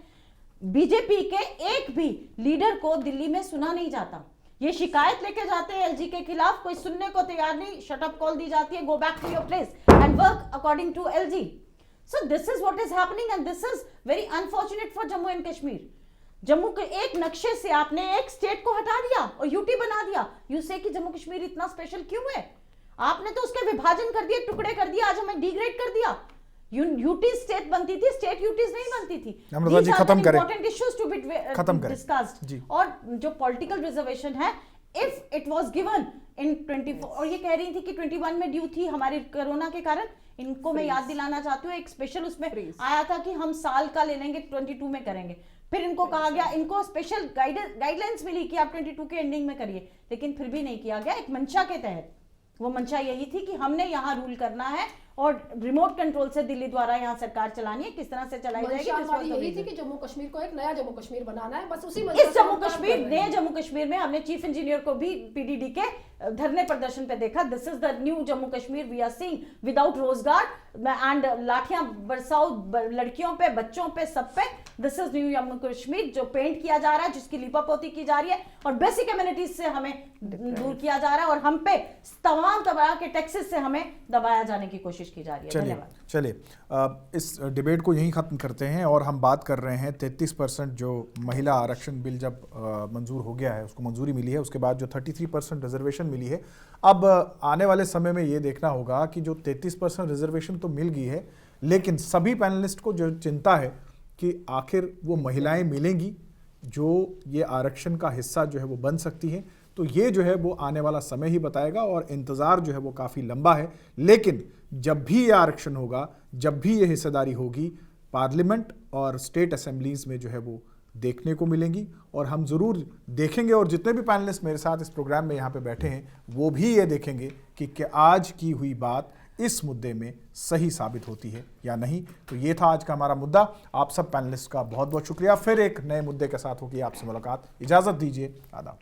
बीजेपी के एक भी लीडर को दिल्ली में सुना नहीं जाता। ये शिकायत लेके जाते हैं एलजी के खिलाफ, कोई सुनने को तैयार नहीं, शट अप कॉल दी जाती है, go back to your place and work according to LG. So this is what is happening and this is very unfortunate for Jammu and Kashmir. Jammu के एक नक्शे से आपने एक स्टेट को हटा दिया और यूटी बना दिया। यू से कि जम्मू कश्मीर इतना स्पेशल क्यों है? आपने तो उसके विभाजन कर दिए, टुकड़े कर दिया, आज हमें डिग्रेड कर दिया। यूटी स्टेट बनती थी, स्टेट यूटीज नहीं बनती थी। नम्रता जी, खत्म करें, important issues to be discussed. और जो पॉलिटिकल रिजर्वेशन है, if it was given in 24, और ये कह रही थी कि 21 में ड्यू थी हमारे कोरोना के कारण। इनको मैं याद दिलाना चाहती हूँ, एक स्पेशल उसमें आया था कि हम साल का ले लेंगे, 22 में करेंगे। फिर इनको कहा गया, इनको स्पेशल गाइडलाइंस मिली कि आप 22 के एंडिंग में करिए, लेकिन फिर भी नहीं किया गया एक मंशा के तहत। वो मंशा यही थी कि हमने यहाँ रूल करना है और रिमोट कंट्रोल से दिल्ली द्वारा यहाँ सरकार चलानी है। किस तरह से चलाई जाएगी? हमारी यही थी कि जम्मू कश्मीर को एक नया जम्मू कश्मीर बनाना है, बस उसी इस जम्मू कश्मीर, नए जम्मू कश्मीर में हमने चीफ इंजीनियर को भी पीडीडी के धरने प्रदर्शन पे देखा। This is the new Jammu Kashmir we are seeing, without रोजगार एंड लाठियां बरसाओ लड़कियों पे, बच्चों पे, सब पे। This is new Jammu Kashmir जो पेंट किया जा रहा है, जिसकी लिपापोती की जा रही है, और बेसिक एमिनिटीज से हमें दूर किया जा रहा है, और हम पे तमाम तरह के टैक्सेस से हमें दबाया जाने की कोशिश की जा रही है। धन्यवाद। चलिए, इस डिबेट को यहीं ख़त्म करते हैं, और हम बात कर रहे हैं 33% जो महिला आरक्षण बिल जब मंजूर हो गया है, उसको मंजूरी मिली है, उसके बाद जो 33% रिजर्वेशन मिली है। अब आने वाले समय में ये देखना होगा कि जो 33% रिजर्वेशन तो मिल गई है, लेकिन सभी पैनलिस्ट को जो चिंता है कि आखिर वो महिलाएं मिलेंगी जो ये आरक्षण का हिस्सा जो है वो बन सकती हैं। तो ये जो है वो आने वाला समय ही बताएगा, और इंतज़ार जो है वो काफ़ी लंबा है। लेकिन जब भी ये आरक्षण होगा, जब भी ये हिस्सेदारी होगी, पार्लियामेंट और स्टेट असेंबलीज़ में जो है वो देखने को मिलेंगी, और हम ज़रूर देखेंगे, और जितने भी पैनलिस्ट मेरे साथ इस प्रोग्राम में यहाँ पे बैठे हैं वो भी ये देखेंगे कि आज की हुई बात इस मुद्दे में सही साबित होती है या नहीं। तो ये था आज का हमारा मुद्दा। आप सब पैनलिस्ट का बहुत बहुत शुक्रिया। फिर एक नए मुद्दे के साथ होगी आपसे मुलाकात। इजाज़त दीजिए, आदाब।